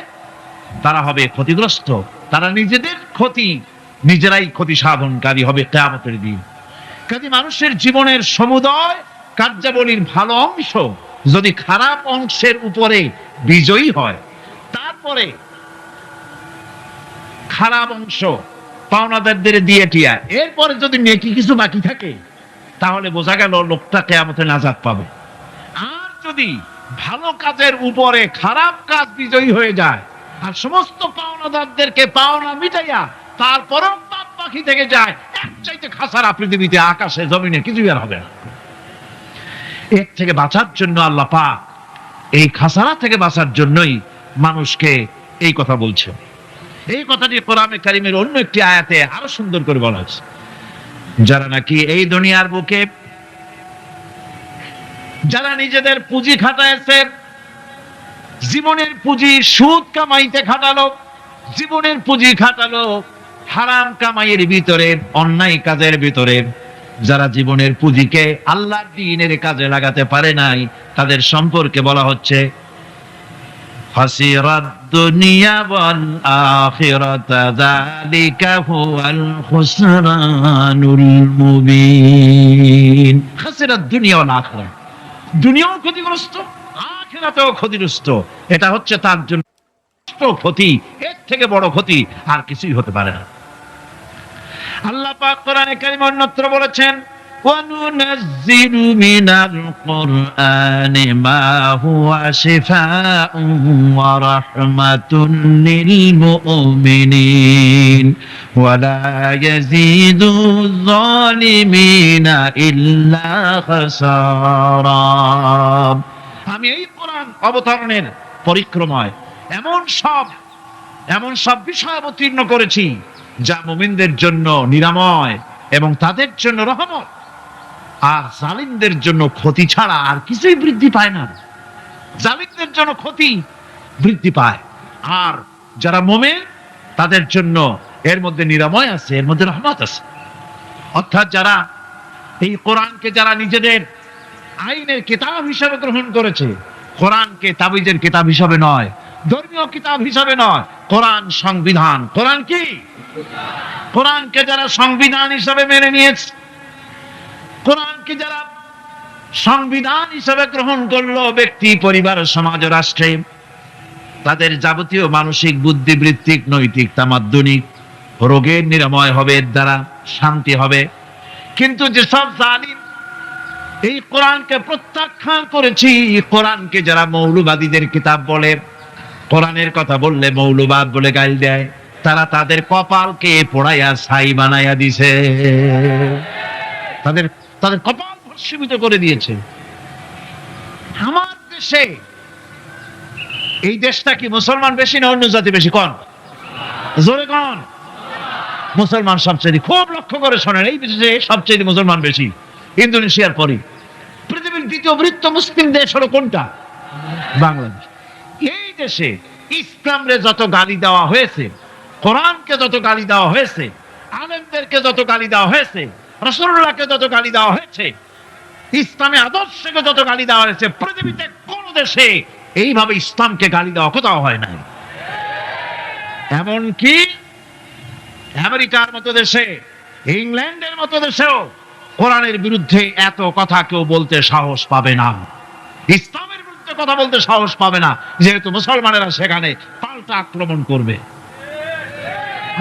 [SPEAKER 1] তারা হবে ক্ষতিগ্রস্ত। তারা নিজেদের ক্ষতি নিজেরাই ক্ষতি সাধনকারী হবে কিয়ামতের দিন। কাজে মানুষের জীবনের সমুদয় কার্যাবলীর ভালো অংশ যদি খারাপ অংশের উপরে বিজয়ী হয়, তারপরে খারাপ অংশ পাওনাদারদের দিয়ে টিয়া, এরপরে যদি নেকি কিছু বাকি থাকে, তাহলে বোঝা গেল লোকটা কিয়ামতে নাজাত পাবে। আর যদি ভালো কাজের উপরে খারাপ কাজ বিজয়ী হয়ে যায় আর সমস্ত পাওনাদারদেরকে পাওনা মিটাইয়া তারপরেও পাপ বাকি থেকে যায়, এক চাইতে খাসারা পৃথিবীতে আকাশে জমিনে কিছুই আর হবে না। এর থেকে বাঁচার জন্য আল্লাহ পাক এই খাসারা থেকে বাঁচার জন্যই মানুষকে এই কথা বলছে। এই কথাটি কোরআনে কারীমের অন্য একটি আয়াতে আরো সুন্দর করে বলা হয়েছে, যারা নাকি এই দুনিয়ার বুকে যারা নিজেদের পুঁজি খাটাইছে, জীবনের পুঁজি সুদ কামাইতে খাটালো, জীবনের পুঁজি খাটালো হারাম কামাইয়ের ভিতরে, অন্যায় কাজের ভিতরে, যারা জীবনের পুঁজিকে আল্লাহর দ্বীনের কাজে লাগাতে পারে নাই, তাদের সম্পর্কে বলা হচ্ছে খাসিরাত দুনিয়া ওয়াল আখিরাতা যালিকা হুয়াল খুসরানুল মুবিন। খাসিরাত দুনিয়া ওয়াল আখিরা, দুনিয়াও ক্ষতিগ্রস্ত, আখিরাতেও ক্ষতিগ্রস্ত। এটা হচ্ছে তার জন্য ক্ষতি, এর থেকে বড় ক্ষতি আর কিছুই হতে পারে না। আল্লাহ পাক কোরআনে কারীমে অন্যত্র বলেছেন, وَنُنَزِّلُ مِنَ الْقُرْآنِ مَا هُوَ شِفَاءٌ وَرَحْمَةٌ لِّلْمُؤْمِنِينَ وَلَا يَزِيدُ الظَّالِمِينَ إِلَّا خَسَارًا। আমি এই কোরআন অবতরণের পরিক্রমায় এমন সব বিষয় অবতীর্ণ করেছি যা মুমিনদের জন্য নিরাময় এবং তাদের জন্য রহমত, আর জালিমদের জন্য ক্ষতি ছাড়া আর কিছুই বৃদ্ধি পায় না। জালিমদের জন্য ক্ষতি বৃদ্ধি পায়, আর যারা মুমিন তাদের জন্য এর মধ্যে নিরাময় আছে, এর মধ্যে রহমত আছে। অর্থাৎ যারা এই কোরআনকে যারা নিজেদের আইনের কিতাব হিসাবে গ্রহণ করেছে, কোরআনকে তাবিজের কিতাব হিসাবে নয়, ধর্মীয় কিতাব হিসাবে নয়, কোরআন সংবিধান। কোরআন কি? কোরআনকে যারা সংবিধান হিসাবে মেনে নিয়েছে, কোরআনকে যারা সংবিধান হিসাবে গ্রহণ করলো ব্যক্তি, পরিবার, সমাজ, রাষ্ট্রে, তাদের যাবতীয় মানসিক, বুদ্ধিবৃত্তিক, নৈতিক, তামাদ্দুনিক রোগের নিরাময় হবে, এর দ্বারা শান্তি হবে। কিন্তু যেসব জালিম এই কোরআনকে প্রত্যাখ্যান করেছি, কোরআনকে যারা মৌলবাদীদের কিতাব বলে, কোরআনের কথা বললে মৌলবাদ বলে গাল দেয়, তারা তাদের কপালকে পোড়াইয়া ছাই বানাইয়া দিছে, তাদের কপাল ভস্মীভূত করে দিয়েছে। আমার দেশে, এই দেশটা কি মুসলমান বেশি না অন্য জাতি বেশি? কোন? জোরে কোন? মুসলমান সবচেয়ে। খুব লক্ষ্য করে শোনেন, এই দেশে সবচেয়ে মুসলমান বেশি, ইন্দোনেশিয়ার পরে। পৃথিবীর দ্বিতীয় বৃহত্তম মুসলিম দেশ হলো কোনটা? বাংলাদেশ। এই দেশে ইসলামরে যত গালি দেওয়া হয়েছে, কোরআনকে যত গালি দেওয়া হয়েছে, আলেমদেরকে যত গালি দেওয়া হয়েছে, রাসূলুল্লাহকে যত গালি দেওয়া হয়েছে, ইসলামে আদর্শকে যত গালি দেওয়া হয়েছে, পৃথিবীতে কোন দেশে এইভাবে ইসলামকে গালি দেওয়া কোথাও হয় নাই। এমনকি আমেরিকার মতো দেশে, ইংল্যান্ডের মতো দেশেও কোরআনের বিরুদ্ধে এত কথা কেউ বলতে সাহস পাবে না, ইসলামের বিরুদ্ধে কথা বলতে সাহস পাবে না, যেহেতু মুসলমানেরা সেখানে পাল্টা আক্রমণ করবে।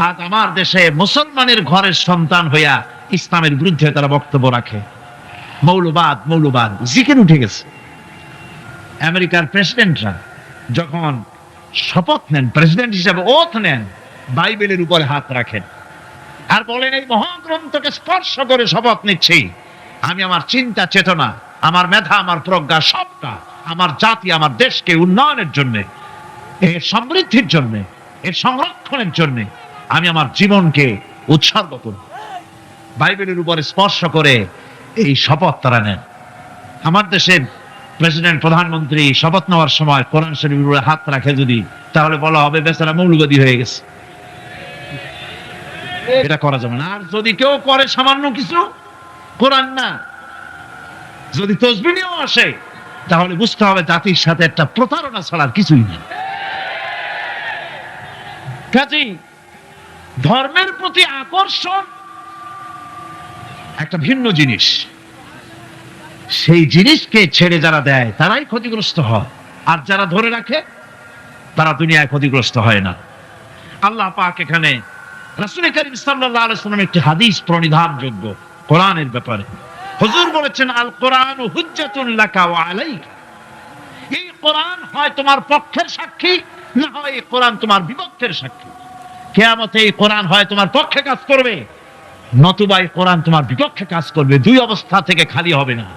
[SPEAKER 1] আজ আমার দেশে মুসলমানের ঘরের সন্তান হইয়া ইসলামের বিরুদ্ধে তারা বক্তব্য রাখে। মৌলবাদ জিকির উঠে গেছে। আমেরিকার প্রেসিডেন্টরা যখন শপথ নেন, প্রেসিডেন্ট হিসেবে ওথ নেন, বাইবেলের উপরে হাত রাখেন আর বলেন, এই মহাগ্রন্থকে স্পর্শ করে শপথ নিচ্ছি, আমি আমার চিন্তা চেতনা, আমার মেধা, আমার প্রজ্ঞা, সবটা আমার জাতি, আমার দেশকে উন্নয়নের জন্য, এর সমৃদ্ধির জন্য, এর সংরক্ষণের জন্য আমি আমার জীবনকে উৎসর্গ করব। বাইবেলের উপরে স্পর্শ করে এই শপথ তারা নেন। আমার দেশের প্রেসিডেন্ট, প্রধানমন্ত্রী শপথ নেওয়ার সময় কোরআন শরীফের উপরে হাত রাখে যদি, তাহলে বলা হবে বেচারা মৌলবাদী হয়ে গেছে। এটা করা যাবে না। আর যদি কেউ করে সামান্য কিছু, কোরআন না, যদি তসবিহ নিয়েও আসে, তাহলে বুঝতে হবে জাতির সাথে একটা প্রতারণা ছাড়ার কিছুই নেই। কাজেই ধর্মের প্রতি আকর্ষণ একটা ভিন্ন জিনিস। সেই জিনিসকে ছেড়ে যারা দেয় তারাই ক্ষতিগ্রস্ত হয়, আর যারা ধরে রাখে তারা দুনিয়ায় ক্ষতিগ্রস্ত হয় না। আল্লাহ পাক এখানে রাসূল করিম সাল্লাল্লাহু আলাইহি ওয়াসাল্লাম একটি হাদিস প্রণিধানযোগ্য কোরআনের ব্যাপারে। হুজুর বলেছেন, আল কোরআনু হুজ্জাতুন লাকা ওয়া আলাইকা। এই কোরআন হয় তোমার পক্ষের সাক্ষী, না হয় এই কোরআন তোমার বিপক্ষের সাক্ষী। কিয়ামতে এই কোরআন হয় তোমার পক্ষে কাজ করবে, নতুবা এই কোরআন তোমার বিপক্ষে কাজ করবে। দুই অবস্থা থেকে খালি হবে না।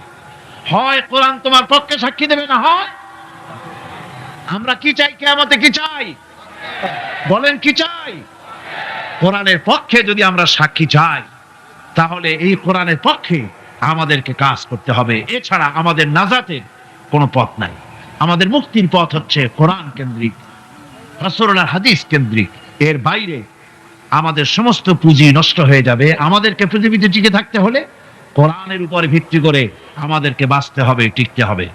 [SPEAKER 1] হয় কোরআন তোমার পক্ষে সাক্ষী দেবে, না হয় আমরা কি চাই? কিয়ামতে কি চাই? বলেন কি চাই? কোরআনের পক্ষে যদি আমরা সাক্ষী চাই, তাহলে এই কোরআনের পক্ষে আমাদেরকে কাজ করতে হবে। এছাড়া আমাদের নাজাতের কোনো পথ নাই। আমাদের মুক্তির পথ হচ্ছে কোরআন কেন্দ্রিক, রাসূলুল্লাহর হাদিস কেন্দ্রিক। এর বাইরে আমাদের সমস্ত পুঁজি নষ্ট হয়ে যাবে। আমাদেরকে পৃথিবীতে টিকে থাকতে হলে কোরআনের উপরে ভিত্তি করে আমাদেরকে বাঁচতে হবে, টিকতে হবে।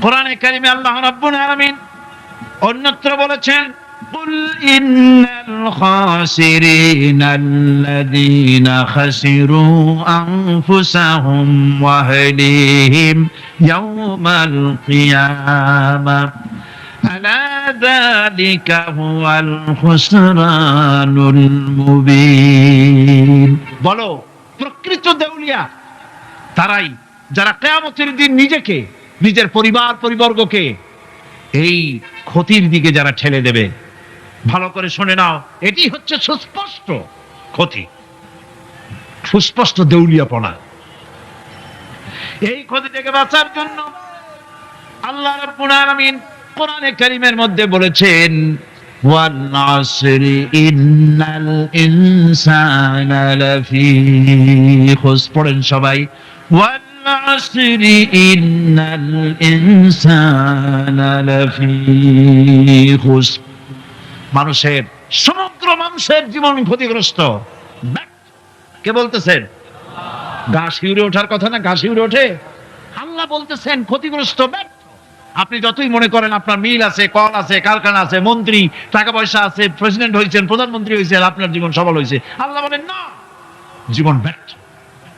[SPEAKER 1] কোরআনে কারিমে আল্লাহ রাব্বুল আলামিন অন্যত্র বলেছেন, কুল ইন্নাল খাসিরিনাল্লাযীনা খাসিরু আনফুসাহুম ওয়া আহলিহিম ইয়াওমাল কিয়ামাহ আলা যালিকা হুয়াল খুসরানুল মুবিন। বলো, প্রকৃত দেউলিয়া তারাই যারা কিয়ামতের দিন নিজেকে, নিজের পরিবার পরিবর্গকে এই ক্ষতির দিকে যারা ঠেলে দেবে। ভালো করে শুনে নাও, এটি হচ্ছে সুস্পষ্ট ক্ষতি, সুস্পষ্ট দেউলিয়াপনা। এই ক্ষতি থেকে বাঁচার জন্য আল্লাহ রাব্বুল আলামিন কোরআনে কারীমের মধ্যে বলেছেন, ওয়াল আসরি ইন্নাল ইনসানা লাফি খুসর। পড়েন সবাই, ওয়াল আসরি ইন্নাল ইনসানা লাফি খুসর। মানুষের, সমগ্র মানুষের জীবন ক্ষতিগ্রস্ত। কে বলতেছেন? গা শিউরে ওঠার কথা না? গা শিউরে ওঠে। আল্লাহ বলতেছেন ক্ষতিগ্রস্ত, ব্যর্থ। আপনি যতই মনে করেন আপনার মিল আছে, কল আছে, কারখানা আছে, মন্ত্রী, টাকা পয়সা আছে, প্রেসিডেন্ট হয়েছেন, প্রধানমন্ত্রী হয়েছেন, আপনার জীবন সফল হয়েছে, আল্লাহ বলেন না, জীবন ব্যর্থ,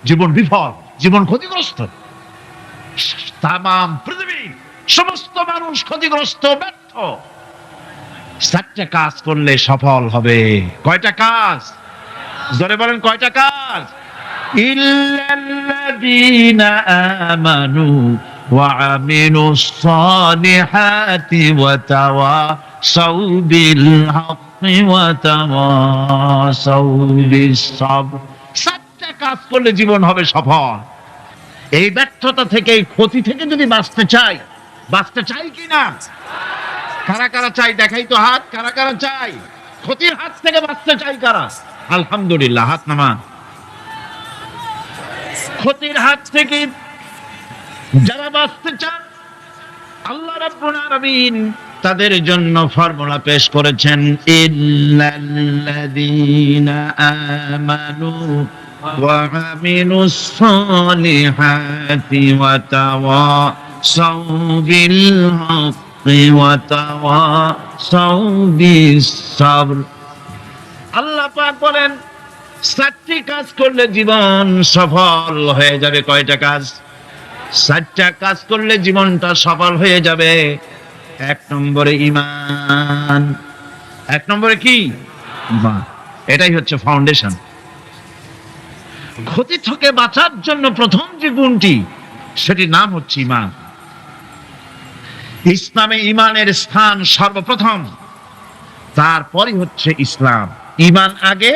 [SPEAKER 1] জীবন বিফল, জীবন ক্ষতিগ্রস্ত। তামাম পৃথিবী, সমস্ত মানুষ ক্ষতিগ্রস্ত, ব্যর্থ। চারটা কাজ করলে সফল হবে। কয়টা কাজ? জোরে বলেন, কয়টা কাজ? ইল্লাল্লাযীনা আমানু ওয়া আমিলুস সালিহাতি ওয়া তাওয়াসাউ বিল হাক্কি ওয়া তাওয়াসাউ বিস সাবর। চারটা কাজ করলে জীবন হবে সফল। এই ব্যর্থতা থেকে, এই ক্ষতি থেকে যদি বাঁচতে চাই কি না? কারা কারা চাই? দেখাই তো হাত। কারা কারা চাই? ক্ষতির হাত থেকে বাঁচতে চাই কারা? আলহামদুলিল্লাহ, হাত নামা। ক্ষতির হাত থেকে যারা বাঁচতে চান, আল্লাহ রাব্বুল আলামিন তাদের জন্য ফর্মুলা পেশ করেছেন, ইল্লাল্লাযীনা আমানু ওয়া আমিলুস সালিহাতি ওয়া তাওয়াসাউ বিল হাক্কি ওয়া তাওয়াসাউ বিস সাবর। আল্লাহ পাক বলেন, চারটি কাজ করলে জীবন সফল হয়ে যাবে। কয়টা কাজ? চারটা কাজ করলে জীবনটা সফল হয়ে যাবে। এক নম্বরে ঈমান। এক নম্বরে কি? ঈমান। এটাই হচ্ছে ফাউন্ডেশন। ক্ষতি থেকে বাঁচার জন্য প্রথম যে গুণটি, সেটির নাম হচ্ছে ঈমান। ইসলামে ঈমানের স্থান সর্বপ্রথম, তারপরে হচ্ছে ইসলাম। ঈমান আগে,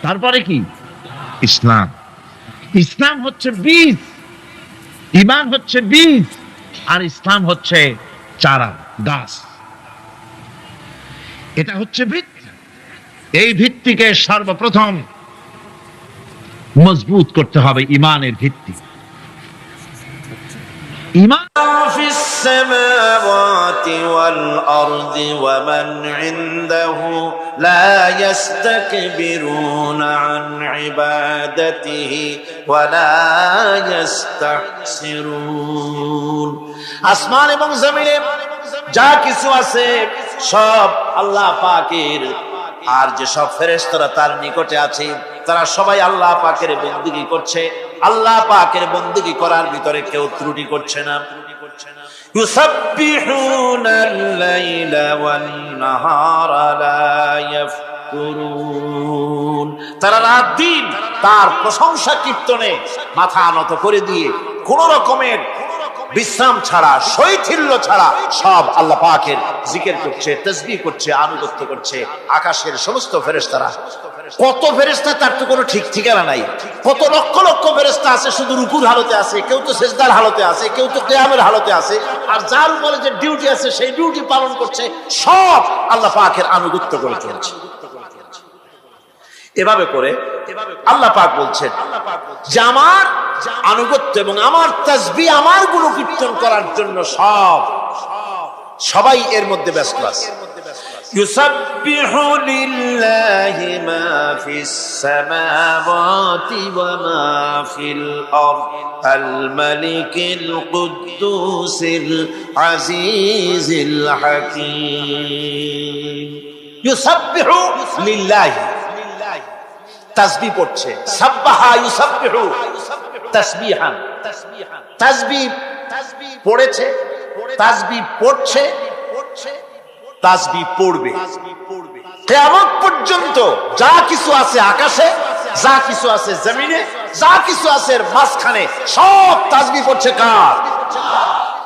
[SPEAKER 1] তারপরে কি? ইসলাম। ইসলাম হচ্ছে বীজ, ঈমান হচ্ছে বীজ, আর ইসলাম হচ্ছে চারা, গাছ। এটা হচ্ছে ভিত্তি। এই ভিত্তিকে সর্বপ্রথম মজবুত করতে হবে, ঈমানের ভিত্তি। ঈমান
[SPEAKER 3] ফিস সামাওয়াতি ওয়াল আরদি ওয়া মান ইনদাহু লা ইস্তাকবিরুনা আন ইবাদাতিহি ওয়া লা ইস্তাহসিরুন। আসমান এবং জমিনে যা কিছু আছে সব আল্লাহ পাকের, আর যে সব ফেরেশতারা তার নিকটে আছে তারা সবাই আল্লাহ পাকের বন্দেগী করছে। আল্লাহ পাকের বন্দেগী করার ভিতরে কেউ ত্রুটি করছে না। ইউসাব্বিহুনা আল-লাইলা ওয়ান-নাহারা লা ইয়াফতুরুন। তারা রাত দিন তার প্রশংসা কীর্তনে মাথা নত করে দিয়ে কোন রকমের বিশ্রাম ছাড়া, শৈথিল্য ছাড়া সব আল্লাহ পাকের জিকির করছে, তাসবিহ করছে, আনুগত্য করছে। আকাশের সমস্ত ফেরেশতারা, কত ফেরেশতা তার তো কোনো ঠিক ঠিকানা নাই। কত লক্ষ লক্ষ ফেরেশতা আছে, শুধু রুকুর হালতে আছে, কেউ তো সিজদার হালতে আছে, কেউ তো কিয়ামের হালতে আছে। আর যার উপরে যে ডিউটি আছে সেই ডিউটি পালন করছে, সব আল্লাহ পাকের আনুগত্য করে চলছে। এভাবে করে আল্লাহ পাক বলছেন যে আমার আনুগত্য এবং আমার তাসবিহ, আমার গুণকীর্তন করার জন্য সবাই এর মধ্যে ব্যস্ত আছে। ইউসাব্বিহু লিল্লাহি মা ফিস সামাওয়াতি ওয়া মা ফিল আরদ আল মালিকিল কুদ্দুসিল আজিজিল হাকীম। ইউসাব্বিহু লিল্লাহি, তাসবিহ পড়ছে। সাব্বাহা ইউসাব্বিহু তাসবিহান, তাসবিহ পড়েছে, তাসবিহ পড়ছে, তাসবিহ পড়বে। কিয়ামত পর্যন্ত যা কিছু আছে আকাশে, যা কিছু আছে জমিনে, যা কিছু আছে এর মাঝখানে, সব তাসবিহ পড়ছে। কার?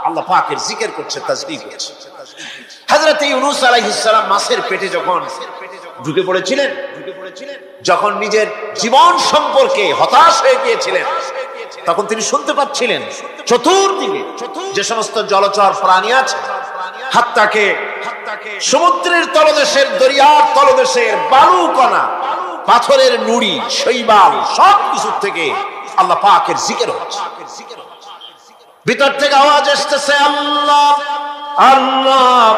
[SPEAKER 3] আল্লাহ পাকের জিকির করছে, তাসবিহ করছে। হযরত ইউনূস আলাইহিস সালাম মাছের পেটে যখন ঢুকে পড়েছিলেন, যখন নিজের জীবন সম্পর্কে হতাশ হয়ে গিয়েছিলেন, তখন তিনি শুনতে পাচ্ছিলেন চতুর্দিকে যে সমস্ত জলচর প্রাণী আছে, হাত্তাকে সমুদ্রের তলদেশের, দরিয়ার তলদেশের বালুকণা, পাথরের নুড়ি, শৈবাল, সব কিছু থেকে আল্লাহ পাকের জিকির হচ্ছে। ভিতর থেকে আওয়াজ আসতেছে, আল্লাহ আল্লাহ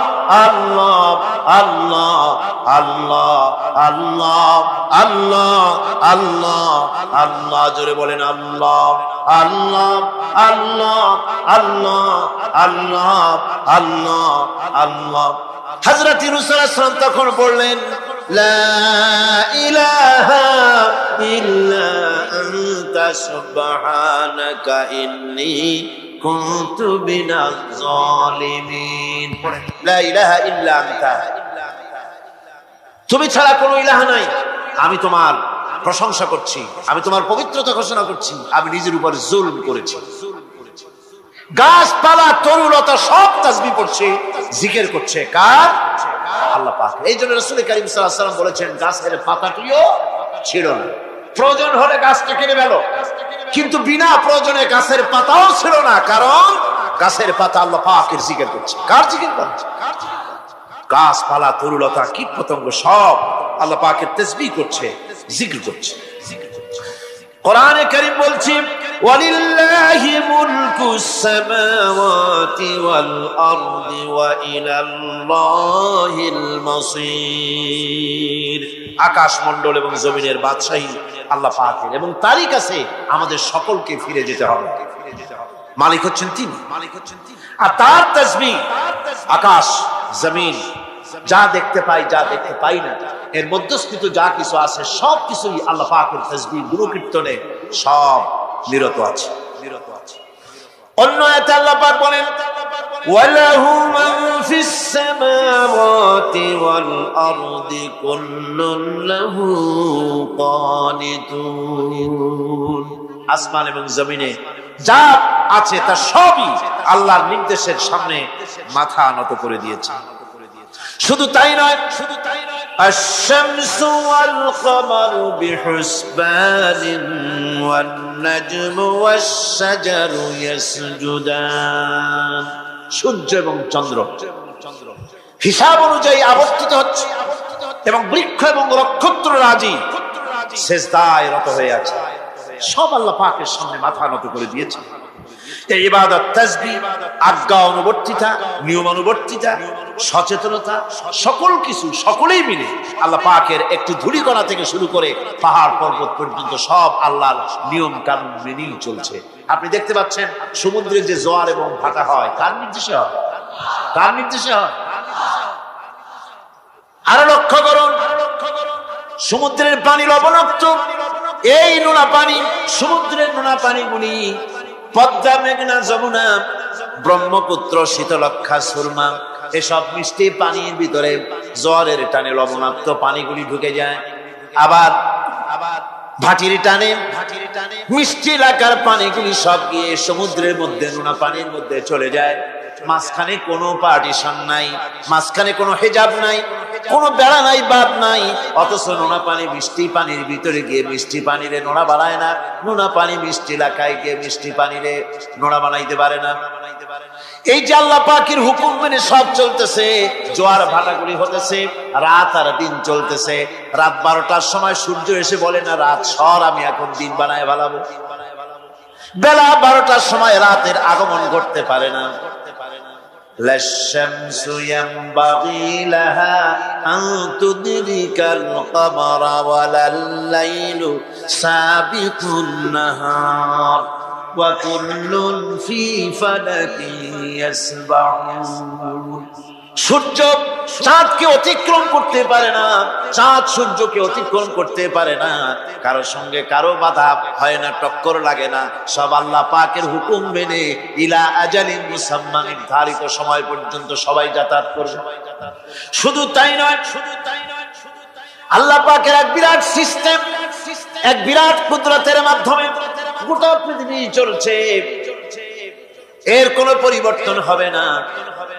[SPEAKER 3] আল্লাহ আল্লাহ আল্লাহ আল্লাহ আল্লাহ আল্লাহ আল্লাহ। জোরে বলেন আল্লাহ আল্লাহ আল্লাহ আল্লাহ আল্লাহ আল্লাহ আল্লাহ। হযরত ইউনূস আলাইহিস সালাম তখন বললেন, লা ইলাহা ইল্লা আনতা সুবহানাকা ইন্নী কুনতু মিনাজ জালিমিন। লা ইলাহা ইল্লা আনতা, তুমি ছাড়া কোনো ইলাহ নাই। আমি তোমার প্রশংসা করছি, আমি তোমার পবিত্রতা ঘোষণা করছি। আমি নিজের উপর জুলম করেছি। গাছপালা, তরুলতা সব তাসবিহ পড়ছে, জিকির করছে। কার? আল্লাহ পাক। এই জন্য রাসূল কারীম সাল্লাল্লাহু আলাইহি ওয়াসাল্লাম বলেছেন, গাছের পাতাটিও ছিল না, প্রয়োজন হলে গাছটা কেটে ফেলো, কিন্তু বিনা প্রয়োজনে গাছের পাতাও ছিল না, কারণ গাছের পাতা আল্লাহ পাকের জিকির করছে। কার জিকির করছে? গাছপালা, তরুলতা, কীট পতঙ্গ সব আল্লাহ পাকের তাসবিহ করছে, জিকির করছে। কোরআনে কারীম বলছে, ওয়ালিল্লাহি মুলকুস সামাওয়াতি ওয়াল আরদি ওয়া ইলাল্লাহিল মাসির। আকাশ মণ্ডল এবং জমিনের বাদশাহী আল্লাহ পাকের, এবং তারই কাছে আমাদের সকলকে ফিরে যেতে হবে। মালিক হচ্ছেন তিনি, আর তার তাসবিহ আকাশ জমিন, যা দেখতে পাই, যা দেখতে পাই না, এর মধ্যস্থিত যা কিছু আছে সব কিছুই আল্লাহ পাকের তাসবিহ গুণকীর্তনে সব নিরত আছে। অন্য আয়াতে আল্লাহ পাক বলেন, ওয়ালাহু মান ফিস সামাওয়াতি ওয়াল আরদি কুল্লুন লাহু কানিতুন। আসমান এবং জমিনে যা আছে তা সবই আল্লাহর নির্দেশের সামনে মাথা নত করে দিয়েছে। শুধু তাই নয়, আশ-শামসু ওয়াল কমারু বিহুসবানিন ওয়ান নাজমু ওয়াশ-শাজারু ইয়াসজুদান। সূর্য এবং চন্দ্র হিসাব অনুযায়ী আবর্তিত হচ্ছে, এবং বৃক্ষ এবং নক্ষত্ররাজি সিজদায় রত হয়ে আছে। সব আল্লাহ পাকের সামনে মাথা নত করে দিয়েছে। এই ইবাদত, তাসবিহ, আজ্ঞা অনুবর্তিতা, নিয়ম অনুবর্তিতা, সচেতনতা, সকল কিছু সকলেই মিলে আল্লাহ পাকের একটি ধূলিকণা থেকে শুরু করে পাহাড় পর্বত পর্যন্ত সব আল্লাহর নিয়ম কানুন মেনেই চলছে। আপনি দেখতে পাচ্ছেন সমুদ্রে যে জোয়ার এবং ভাটা হয়, কার নির্দেশে হয়? কার নির্দেশে হয়? আরো লক্ষ্য করুন, সমুদ্রের পানি লবণাক্ত, এই নোনা পানি, সমুদ্রের নোনা পানিগুলি পদ্মা, মেঘনা, যমুনা, ব্রহ্মপুত্র, শীতলক্ষা, সুরমা, এসব মিষ্টি পানির ভিতরে জ্বরের টানে লবণাক্ত পানিগুলি ঢুকে যায়। আবার ভাটির টানে মিষ্টি এলাকার পানিগুলি সব গিয়ে সমুদ্রের মধ্যে নোনা পানির মধ্যে চলে যায়। মাঝখানে কোনো পার্টিশন নাই, মাঝখানে কোনো হেজাব নাই, কোনো বেড়া নাই, বাদ নাই। অথচ নোনা পানি মিষ্টি পানির ভিতরে গিয়ে মিষ্টি পানিরে নোনা বানায় না, নোনা পানি মিষ্টি এলাকায় গিয়ে মিষ্টি পানিরে নোনা বানাইতে পারে না। এই যে আল্লাহ পাকের হুকুম মেনে সব চলতেছে, জোয়ার ভাটাগুলি হতেছে, রাত আর দিন চলতেছে। রাত 12টার সময় সূর্য এসে বলে না রাত সর, আমি এখন দিন বানায় ভালাবো। বেলা 12টার সময় রাতের আগমন ঘটতে পারে না। লাশ-শামসু ইয়ানবাগী লাহা আন তুদরিকাল কমারা ওয়ালাল লাইলু সাবিকুন নাহার ওয়া কুল্লুন ফি ফালাকিন ইয়াসবাহুন। সূর্য চাঁদকে অতিক্রম করতে পারে না, চাঁদ সূর্যকে অতিক্রম করতে পারে না। কারো সঙ্গে কারো বাধা হয় না, টক্কর লাগে না। সব আল্লাহ পাকের হুকুম মেনে ইলা আজালিন মুসাম্মা, নির্ধারিত সময় পর্যন্ত সবাই যাতায়াত করবে। শুধু তাই নয়, আল্লাহ পাকের এক বিরাট সিস্টেম, এক বিরাট কুদরতের মাধ্যমে গোটা পৃথিবী চলছে। এর কোনো পরিবর্তন হবে না।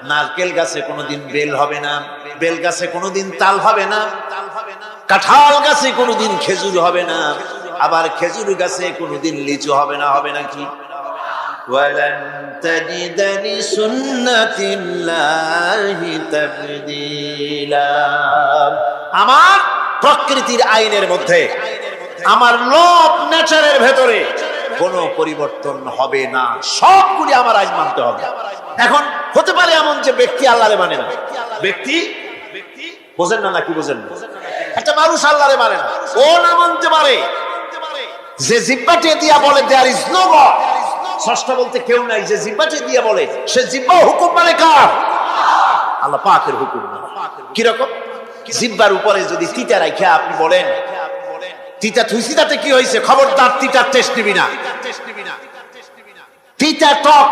[SPEAKER 3] নারকেল গাছে কোনোদিন বেল হবে না, বেল গাছে কোনোদিন তাল হবে না, কাঁঠাল গাছে কোনোদিন খেজুর হবে না, আবার খেজুর গাছে কোনোদিন লিচু হবে না। হবে নাকি? ওয়ালান তাজিদা লিসুন্নাতিল্লাহি তাবদীলা। আমার প্রকৃতির আইনের মধ্যে, আমার ল অফ নেচারের ভেতরে কোনো পরিবর্তন হবে না। সবগুলি আমার আইন মানতে হবে। এখন হতে পারে এমন যে ব্যক্তি আল্লাহরে মানে না, ব্যক্তি বোঝেন না, নাকি বোঝেন না? একটা মানুষ আল্লাহরে মানে না, ও না মানতে পারে যে জিহ্বাটি দিয়া বলে দেয়ার ইজ নো গড, স্রষ্টা বলতে কেউ নাই, যে জিহ্বাটি দিয়া বলে সে জিহ্বা হুকুম মানে কার? আল্লাহ পাকের হুকুম মানে। কিরকম? জিহ্বার উপরে যদি তিতা রাখে আপনি বলেন তিতা থুইছি, তাতে কি হয়েছে? খবরদার তিতার টেস্ট নিবি না, তিতা টক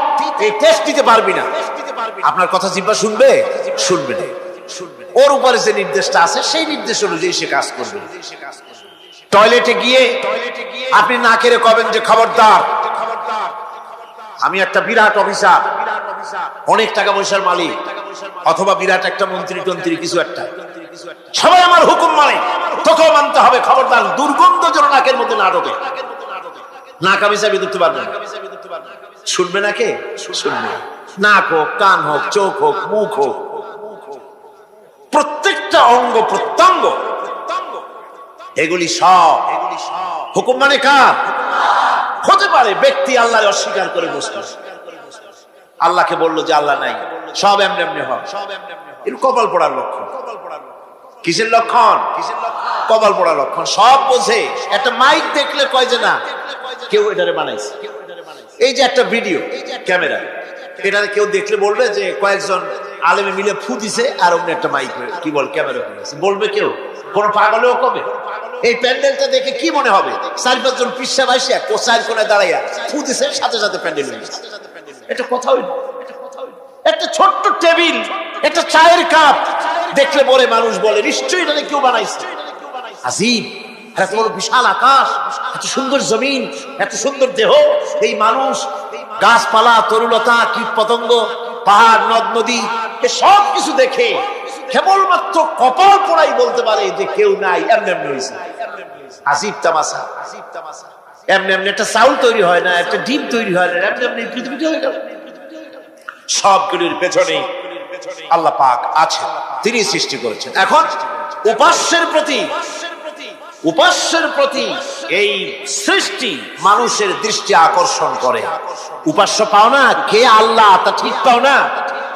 [SPEAKER 3] এই টেস্ট দিতে পারবি না। আপনার কথা জিহ্বা শুনবে? শুনবে না। ওর উপরে যে নির্দেশটা আছে সেই নির্দেশ অনুযায়ী সে কাজ করবে। টয়লেটে গিয়ে আপনি না কেড়ে কবেন যে খবরদার, আমি একটা বিরাট অফিসার, অনেক টাকা পয়সার মালিক, অথবা বিরাট একটা মন্ত্রী টন্ত্রী কিছু একটা, সবাই আমার হুকুম মানে, তোকেও মানতে হবে। খবরদার দুর্গন্ধ যেন নাকের মধ্যে না ঢোকে। নাক আমি চাবি ধরতে পারবে না। শুনবে না কে? শুনবে। নাক হোক, কান হোক, চোখ হোক, মুখ হোক, প্রত্যেকটা অঙ্গ প্রত্যঙ্গ, এগুলি সব হুকুম মানে কার? হতে পারে ব্যক্তি আল্লাহকে অস্বীকার করে বসলো, আল্লাহকে বললো যে আল্লাহ নাই, সব এমনি এমনি হয়। এর কপাল পড়ার লক্ষণ। কিসের লক্ষণ? কপাল পড়ার লক্ষণ। সব বোঝে। একটা মাইক দেখলে কয় যে না, কেউ এটারে বানাইছে। এই যে একটা ভিডিও ক্যামেরা, এটা কেউ দেখলে বলবে যে কয়েকজন আলেমে মিলে ফু দিছে আর অমনি একটা মাইক কি বল ক্যামেরা হয়েছে, বলবে কেউ? কোন পাগলেও কবে? এই প্যান্ডেলটা দেখে কি মনে হবে? 4-5 জন পিসা ভাইসা কোসাইর কোণে দাঁড়াইয়া ফু দিছে, সাথে সাথে প্যান্ডেল হয়ে গেছে। এটা কথা হইল? একটা ছোট্ট টেবিল, একটা চায়ের কাপ দেখলে পরে মানুষ বলে নিশ্চয়ই এটা কেউ বানাইছে। আজীব, এত বড় বিশাল আকাশ, এত সুন্দর জমিন, এত সুন্দর দেহ, এই মানুষ, গাছপালা, তরুলতা, কীট পতঙ্গ, পাহাড়, নদ নদী, সব কিছু দেখে কেবলমাত্র কপাল পোড়াই বলতে পারে যে কেউ নাই। এমনি এমনি হয়েছে। আজীব তামাশা। এমনি এমনি একটা চাউল তৈরি হয় না, একটা ডিম তৈরি হয় না, এমনি এমনি পৃথিবীতে হয়ে গেল। সবগুলির পেছনে আল্লাহ পাক আছেন, তিনি সৃষ্টি করেছেন। এখন উপাস্যের প্রতি এই সৃষ্টি মানুষের দৃষ্টি আকর্ষণ করে। উপাস্য পাও না কে আল্লাহ, তা ঠিক পাও না,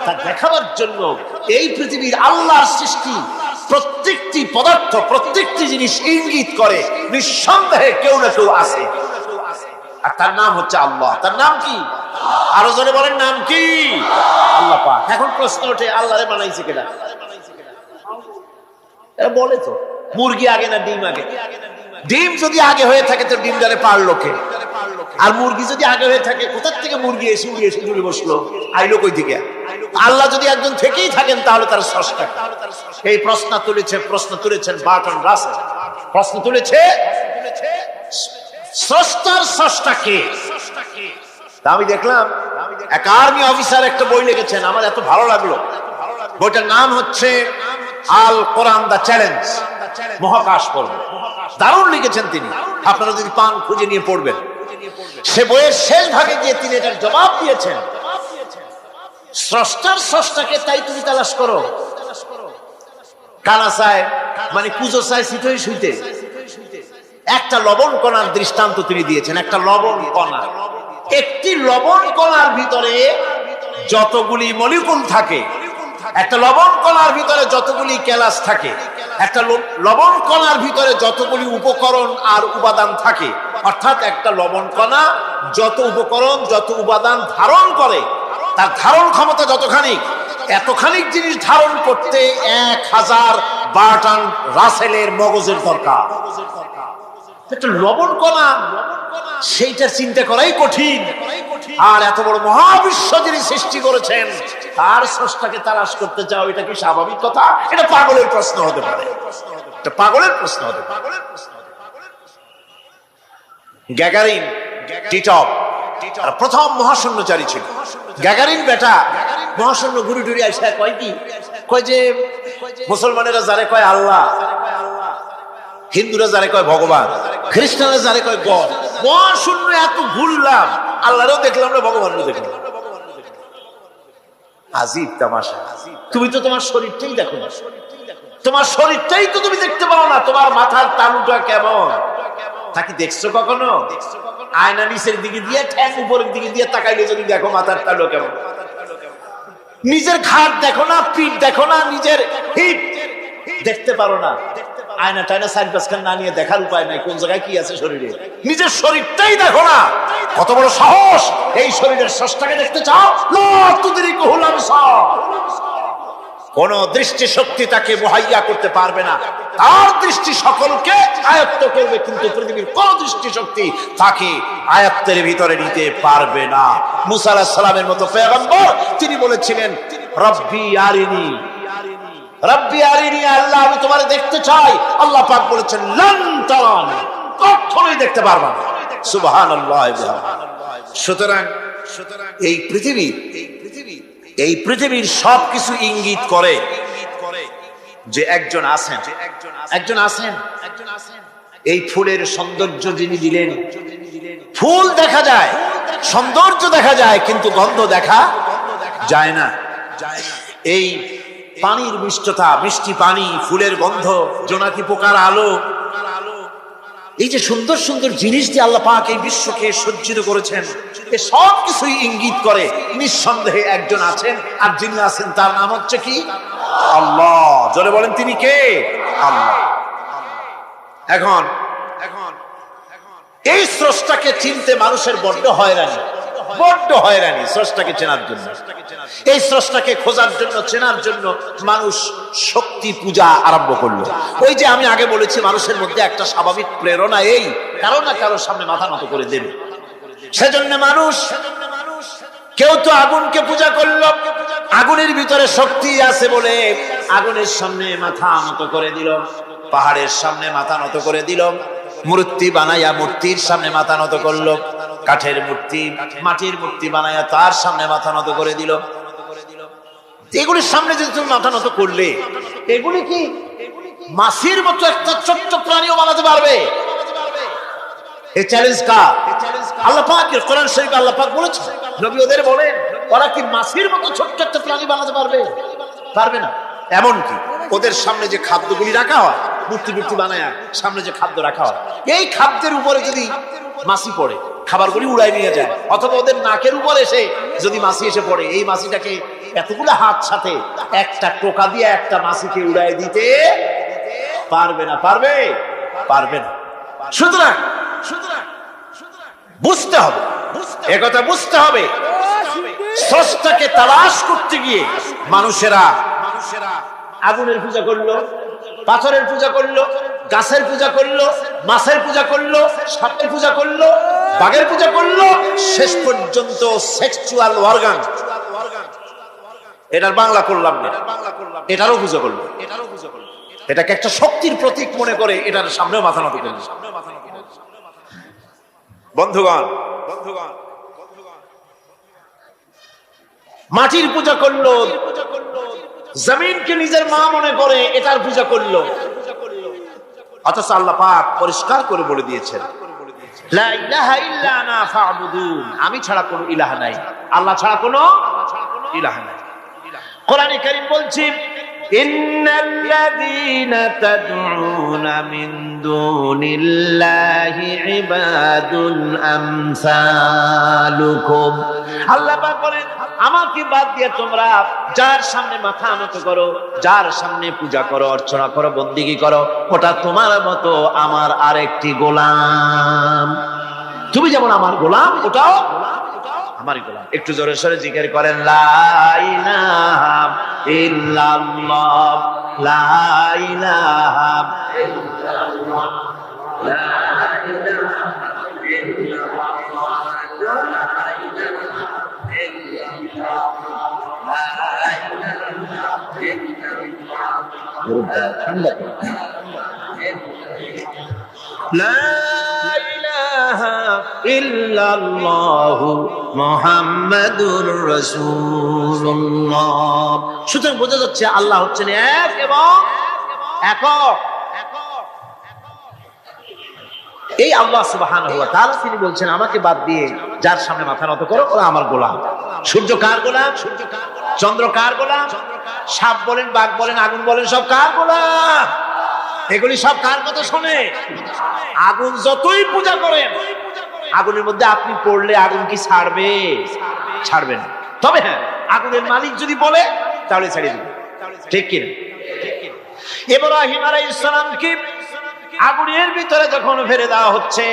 [SPEAKER 3] তা দেখাবার জন্য এই পৃথিবীর আল্লাহর সৃষ্টি প্রত্যেকটি পদার্থ, প্রত্যেকটি জিনিস ইঙ্গিত করে নিঃসন্দেহে কেউ না কেউ আছে, আর তার নাম হচ্ছে আল্লাহ। তার নাম কি? আরো জোরে বলেন, নাম কি? আল্লাহ পাক। এখন প্রশ্ন ওঠে, আল্লাহরে বানাইছে কেডা? বলে তো মুরগি আগে না ডিম আগে? ডিম যদি আগে হয়ে থাকে তো ডিমটারে পারলো কে? আর মুরগি যদি আগে হয়ে থাকে, কোথার থেকে মুরগি এসে উড়ে এসে জুড়ে বসলো, আইলো কই থেকে? আল্লাহ যদি একজন থেকেই থাকেন তাহলে তার স্রষ্টা। এই প্রশ্ন তুলেছেন বার্টন রাসেল। প্রশ্ন তুলেছে স্রষ্টার স্রষ্টা কে? আমি দেখলাম এক আর্মি অফিসার একটা বই লিখেছেন, আমার এত ভালো লাগলো। বইটার নাম হচ্ছে আল কোরআন দা চ্যালেঞ্জ, মহাকাশ পর্ব। দারুণ লিখেছেন তিনি, আপনারা যদি পান খুঁজে নিয়ে পড়বেন। সে বইয়ের শেষ ভাগে গিয়ে তিনি এটার জবাব দিয়েছেন, স্রষ্টার স্রষ্টাকে তাই তুমি তালাশ করো। কানা চায় মানে পুজো চায় শীতই শুইতে। একটা লবণ কণার দৃষ্টান্ত তিনি দিয়েছেন। একটা লবণ কণা, একটি লবণ কণার ভিতরে যতগুলি মলিকুল থাকে, একটা লবণ কণার ভিতরে যতগুলি ক্যালাস থাকে, একটা লবণ কণার ভিতরে যতগুলি উপকরণ আর উপাদান থাকে, অর্থাৎ একটা লবণ কণা যত উপকরণ যত উপাদান ধারণ করে, তার ধারণ ক্ষমতা যতখানি, এতখানি জিনিস ধারণ করতে 1000 বার্টন রাসেলের মগজের দরকার। একটা লবণ কণা, সেইটা চিন্তা করাই কঠিন। আর এত বড় মহাবিশ্ব যিনি সৃষ্টি করেছেন তার স্রষ্টাকে তালাশ করতে চাও, এটা কি স্বাভাবিক কথা? এটা পাগলের প্রশ্ন হতে পারে, এটা পাগলের প্রশ্ন হতে পারে। গ্যাগারিন টিটপ প্রথম মহাশূন্যচারী ছিল। গ্যাগারিন বেটা মহাশূন্য ঘুরি টুরি আইসা কয় কি, কয় যে মুসলমানেরা যারে কয় আল্লাহ, হিন্দুরা যারে কয় ভগবান, খ্রিস্টানরা যারে কয় গড, মহাশূন্য এত ঘুরলাম, আল্লাহরেও দেখলাম না, ভগবানও দেখলাম। আজীব তামাশা। তুমি তো তোমার শরীরটাই দেখো না, তোমার শরীরটাই তো তুমি দেখতে পাও না। তোমার মাথার তালুটা কেমন তা কি দেখছো কখনো? আয়না নিচের দিকে দিয়ে ঠ্যাং উপরের দিকে দিয়ে তাকাইলে যদি দেখো মাথার তালু কেমন। নিজের ঘাট দেখো না, পিঠ দেখো না, নিজের হিপ দেখতে পারো না। আয়না টায়না সাইড পাসখান না নিয়ে দেখার উপায় নাই কোন জায়গায় কি আছে শরীরে। নিজের শরীরটাই দেখো না, কত বড় সাহস! এই শরীরের স্রষ্টাকে দেখতে চাও? কোন দৃষ্টি শক্তি তাকে মুহাইয়া করতে পারবে না। তার দৃষ্টি সকলকে আয়ত্ত করবে, কিন্তু পৃথিবীর কোন দৃষ্টি শক্তি তাকে আয়ত্তের ভিতরে নিতে পারবে না। মুসা আলাইহিস সালামের মতো পয়গম্বর তিনি বলেছিলেন, রব্বি আরিনি, রব্বি আরিনি, আল্লাহ আমি তোমারে দেখতে চাই। আল্লাহ পাক বলেছেন লান তারানি, কখনোই দেখতে পারবে না। সুবহানাল্লাহ। সুতরাং এই পৃথিবীর সবকিছু ইঙ্গিত করে যে একজন আছেন, একজন আছেন। এই ফুলের সৌন্দর্য যিনি দিলেন, ফুল দেখা যায়, সৌন্দর্য দেখা যায়, কিন্তু গন্ধ দেখা যায় না। এই পানির মিষ্টতা, মিষ্টি পানি, ফুলের গন্ধ, জোনাকি পোকার আলো, এই যে সুন্দর সুন্দর জিনিস দিয়ে আল্লাহ পাক এই বিশ্বকে সজ্জিত করেছেন, এ সব কিছুই ইঙ্গিত করে নিঃসন্দেহে একজন আছেন। আর যিনি আছেন তার নাম হচ্ছে কি? আল্লাহ। জোরে বলেন তিনি কে? আল্লাহ। এখন এই স্রষ্টাকে চিনতে মানুষের বড্ড হয়রানি স্রষ্টাকে চেনার জন্য। এই স্রষ্টাকে খোঁজার জন্য, চেনার জন্য মানুষ শক্তি পূজা আরম্ভ করলো। ওই যে আমি আগে বলেছি, মানুষের মধ্যে একটা স্বাভাবিক প্রেরণা এই কারো না কারো সামনে মাথা নত করে দেবে। সেজন্য মানুষ, কেউ তো আগুনকে পূজা করলো, আগুনের ভিতরে শক্তি আছে বলে আগুনের সামনে মাথা নত করে দিল, পাহাড়ের সামনে মাথা নত করে দিল, মূর্তি বানাইয়া মূর্তির সামনে মাথা নত করলো, কাঠের মূর্তি, মাটির মূর্তি বানাইয়া তার সামনে মাথা নত করে দিল। এগুলির সামনে যদি তুমি মাথা নত করলে, এগুলি কি মাছির মতো একটা ছোট্ট প্রাণীও বানাতে পারবে? এই চ্যালেঞ্জ কার? আল্লাহ পাক কোরআন শরীফে আল্লাহ পাক বলেছেন, নবী ওদের বলেন, ওরা কি মাছির মতো ছোট্ট একটা প্রাণী বানাতে পারবে? পারবে না। এমনকি ওদের সামনে যে খাদ্যগুলি রাখা হয়, মূর্তি বানায়া সামনে যে খাদ্য রাখা হয়, এই খাদ্যের উপরে যদি মাছি পড়ে, খাবারগুলি উড়াই নিয়ে যায়। অথবা ওদের নাকের উপর এসে যদি মাছি এসে পড়ে, এই মাছিটাকে এতগুলো হাত সাথে একটা টোকা দিয়ে একটা মাছিকে উড়াই দিতে পারবে না। পারবে না। সুতরাং বুঝতে হবে, একথা বুঝতে হবে, স্রষ্টাকে তালাশ করতে গিয়ে মানুষেরা আগুনের পূজা করলো, পাথরের পূজা করলো, গাছের পূজা করলো, মাছের পূজা করলো, সাপের পূজা করলো, বাঘের পূজা করলো, শেষ পর্যন্ত সেক্সুয়াল অর্গান, এটার বাংলা করলাম না, এটারও পূজা করলো। এটাকে একটা শক্তির প্রতীক মনে করে এটার সামনেও মাথা নত করলো। বন্ধুগণ, মাটির পূজা করলো, জমিনকে নিজের মা মনে করে এটার পূজা করলো। অথচ আল্লাহ পাক পরিষ্কার করে বলে দিয়েছেন, লা ইলাহা ইল্লা আনা ফা'বুদুন, আমি ছাড়া কোনো ইলাহ নাই, আল্লাহ ছাড়া কোনো ইলাহ নাই। কোরআনে কারীম বলছে, ইন্নাল্লাযীনা তাদউনা মিন দুনিল্লাহি ইবাদুন আমসালুকুম। আল্লাহ পাক বলেন, আমাকে বাদ দিয়ে তোমরা যার সামনে মাথা নত করো, যার সামনে পূজা করো, অর্চনা করো, বন্দেগী করো, ওটা তোমার মতো আমার আরেকটি গোলাম। তুমি যেমন আমার গোলাম, ওটাও আমারই গোলাম। একটু জোরে সরে জিকির করেন, লা ইলাহা ইল্লাল্লাহ, লা ইলাহা ইল্লাল্লাহ, লা ইলাহা ইল্লাল্লাহু মুহাম্মাদুর রাসূলুল্লাহ। সুতরাং বোঝা যাচ্ছে আল্লাহ হচ্ছেন এক এবং একক। এই আল্লাহ সুবহানাহু ওয়া তাআলা তিনি বলছেন, আমাকে বাদ দিয়ে যার সামনে মাথা নত করো, ওরা আমার গোলাম। সূর্য কার গোলাম? চন্দ্র কার গোলাম? সাপ বলেন, বাঘ বলেন, আগুন বলেন, সব কার গোলাম? এগুলি সব কার কথা শোনে? আগুন যতই পূজা করেন, আগুনের মধ্যে আপনি পড়লে আগুন কি ছাড়বে? ছাড়বে না। তবে হ্যাঁ, আগুনের মালিক যদি বলে তাহলে ছেড়ে দিবে, ঠিক কিনা? ইব্রাহিম আলাইহিস সালামকে আগুনের ভিতরে যখন ফেলে দেওয়া হচ্ছে,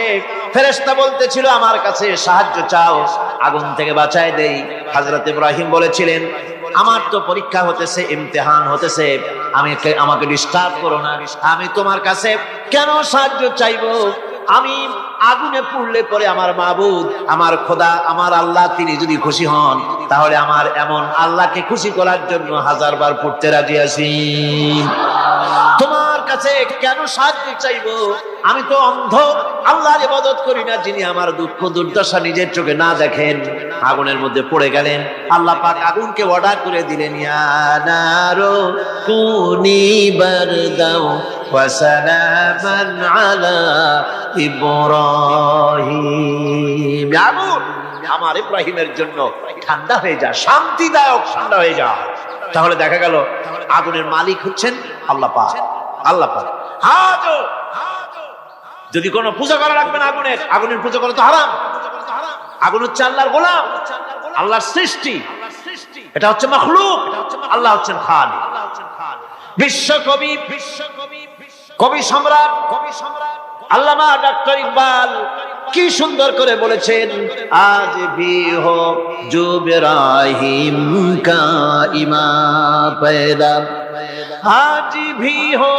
[SPEAKER 3] ফেরেশতা বলতেছিল, আমার কাছে সাহায্য চাও, আগুন থেকে বাঁচায় দেই। হযরত ইব্রাহিম বলেছিলেন, আমার তো পরীক্ষা হতেছে, ইমতিহান হতেছে, আমাকে ডিস্টার্ব করো না, আমি তোমার কাছে কেন সাহায্য চাইবো? আমি আগুনে পুড়লে পরে আমার মাবুদ, আমার খোদা, আমার আল্লাহ তিনি যদি খুশি হন, তাহলে আমার এমন আল্লাহকে খুশি করার জন্য 1000 বার পুড়তে রাজি আছি। তোমার কাছে কেন সাহায্য চাইবো? আমি তো অন্ধ, আল্লাহর ইবাদত করি না, যিনি আমার দুঃখ দুর্দশা নিজের চোখে না দেখেন। আগুনের মধ্যে পড়ে গেলেন, আল্লাহ পাক আগুনকে অর্ডার করে দিলেন, ইয়া নারু কুনি বারদাও ওয়া সালামান আলা ইব্রাহিম। আগুন আমার ইব্রাহিমের জন্য ঠান্ডা হয়ে যা, শান্তিদায়ক ঠান্ডা হয়ে যা। তাহলে দেখা গেল আগুনের মালিক হচ্ছেন আল্লাহ পাক। আল্লাহ পাক আজও যদি কোনো পূজা করা রাখবেন আগুনের, আগুনের পূজা করা তো হারাম। আগুন হচ্ছে আল্লাহর গোলাম, আল্লাহর সৃষ্টি, এটা হচ্ছে মাখলুক, আল্লাহ হচ্ছেন খালিক। বিশ্বকবি, কবি সম্রাট আল্লামা ডক্টর ইকবাল কি সুন্দর করে বলেছেন, আজ ভি হো জো ইব্রাহিম কা ইমা পয়দা, आज भी हो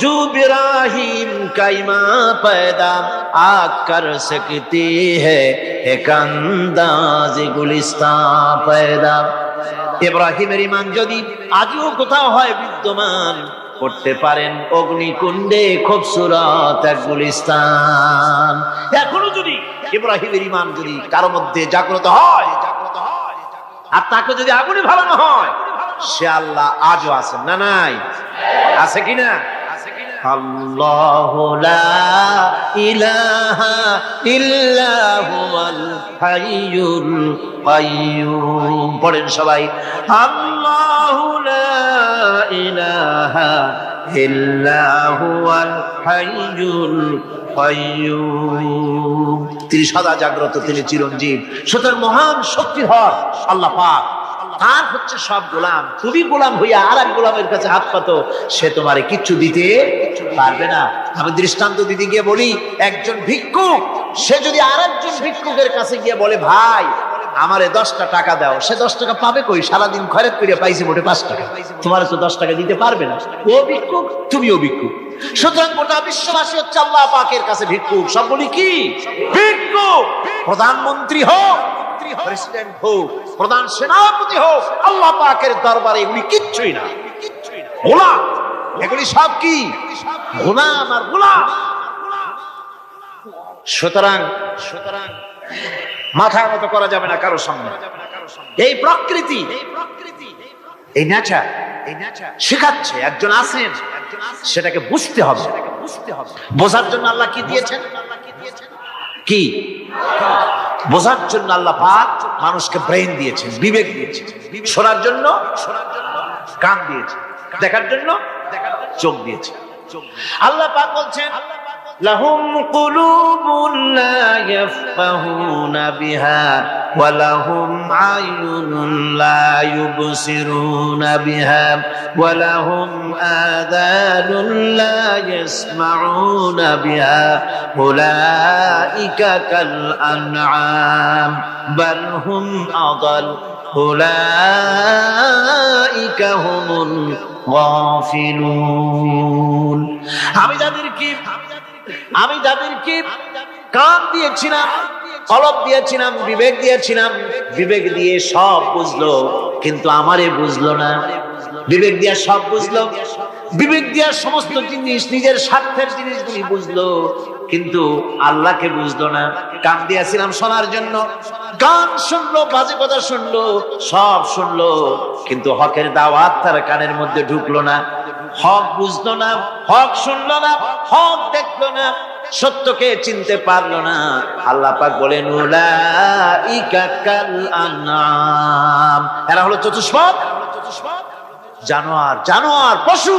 [SPEAKER 3] जो इब्राहिम का इमां पैदा, आग कर सकती है एक अंदाज गुलिस्तान पैदा। ইব্রাহিমের ঈমান যদি আজও কোথাও হয় বিদ্যমান, করতে পারেন অগ্নিকুণ্ডে খুবসুরত এক গুলিস্তান। এখনো যদি ইব্রাহিমের ঈমান যদি কারো মধ্যে জাগ্রত হয়, আর তাকে যদি আগুনে ভালানো হয়, সে আল্লাহ আজও আছেন না নাই? আছে কিনা? আল্লাহু লা ইলাহা ইল্লা হুয়াল হাইয়ুল কাইয়্যুম। পড়েন সবাই, আল্লাহু লা ইলাহা ইল্লা হুয়াল হাইয়ুল কাইয়্যুম। তিনি সদা জাগ্রত, তিনি চিরঞ্জীব। সুতরাং মহান শক্তিধর আল্লাহ পাক, তার হচ্ছে সব গোলাম। তুমি গোলাম হইয়া আর এক গোলামের কাছে হাত পাতো, সে তোমারে কিচ্ছু দিতে পারবে না। আমি দৃষ্টান্ত দিতে গিয়ে বলি, একজন ভিক্ষুক সে যদি আর একজন ভিক্ষুকের কাছে গিয়ে বলে, ভাই আমারে 10টা টাকা দাও। সে 10 টাকা পাবে কই? সারাদিন খয়রাত করে পাইছে মোটে 5 টাকা। তোমার তো 10 টাকা দিতে পারবে না। ও ভিক্ষুক, তুমিও ভিক্ষুক। সুতরাং গোটা বিশ্ববাসী হচ্ছে আল্লাহ পাকের কাছে ভিক্ষুক। সব বলি কি ভিক্ষুক। প্রধানমন্ত্রী হোক, প্রেসিডেন্ট হোক, প্রধান সেনাপতি হোক, আল্লাহ পাকের দরবারে এগুলি কিচ্ছুই না, গোলাম। এগুলি সব কি? গোলাম আর গোলাম। সুতরাং মাথার মতো করা যাবে না কারোর সামনে। এই প্রকৃতি, এই নেচার শেখাচ্ছে একজন আছেন, সেটাকে বুঝতে হবে। বোঝার জন্য আল্লাহ কি দিয়েছেন? কি বোঝার জন্য আল্লাহ পাক মানুষকে ব্রেন দিয়েছেন, বিবেক দিয়েছেন। শোনার জন্য কান দিয়েছেন, দেখার জন্য চোখ দিয়েছেন। আল্লাহ পাক বলছেন লাহুম কুলুবুন লা ইয়াফকাহুনা বিহা ওয়া লাহুম আয়ুনুন লা ইউবসিরুনা বিহা ওয়া লাহুম আযানুন লা ইয়াসমাউনা বিহা উলাইকা কাল আনআম বাল হুম আদাল উলাইকা হুমুল গাফিলুন। আমি যাদেরকে কান দিয়েছিলাম, কলব দিয়েছিলাম, বিবেক দিয়েছিলাম, বিবেক দিয়ে সব বুঝলো, কিন্তু আমারে বুঝলো না। বিবেক দিয়ে সব বুঝলো, বিবেক দিয়ে সমস্ত জিনিস, নিজের স্বার্থের জিনিসগুলি বুঝলো, কিন্তু আল্লাহকে বুঝলো না। কান দিয়েছিলাম শোনার জন্য, গান শুনলো, বাজে কথা শুনলো, সব শুনলো, কিন্তু হকের দাওয়াত তার কানের মধ্যে ঢুকলো না। হক বুঝলো না, হক শুনলো না, হক দেখলো না, সত্যকে চিনতে পারলো না। আল্লাহ পাক বলেন উলাইকা কাল আনআম, এরা হলো চতুষ্পদ জানোয়ার, জানোয়ার পশু।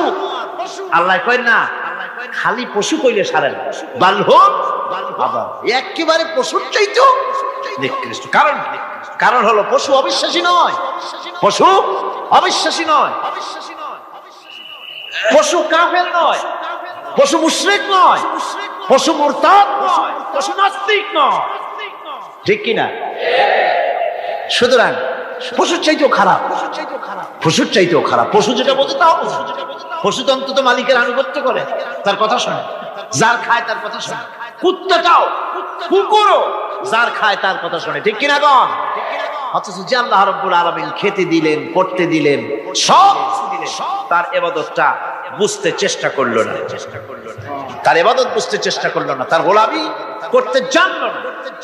[SPEAKER 3] আল্লাহ কয় না খালি পশু কইলে সারে না, বালহুম আবার একেবারে পশুর চাইতেও নিকৃষ্ট। কারণ হলো পশু অবিশ্বাসী নয়, পশু অবিশ্বাসী নয়, পশু কাফের নয়, পশু মুশরিক নয়, পশু মুরতাদ নয়, পশু নাস্তিক নয়, ঠিক কিনা? সুতরাং পশুর চাইতেও খারাপ, পশুর চাইতেও খারাপ। পশু যেটা বোঝে তাও বোঝে। পশু তো অন্তত মালিকের আনুগত্য করে, তার কথা শোনে, যার খায় তার কথা শোনে। কুত্তাটাও, কুকুরও যার খায় তার কথা শোনে, ঠিক কিনা গণ? অথচ যে আল্লাহ রাব্বুল আলামিন খেতে দিলেন, পড়তে দিলেন, সব দিলেন, তার ইবাদতটা বুঝতে চেষ্টা করলো না, তার ইবাদত বুঝতে চেষ্টা করলো না, তার গোলামি করতে জানলো না।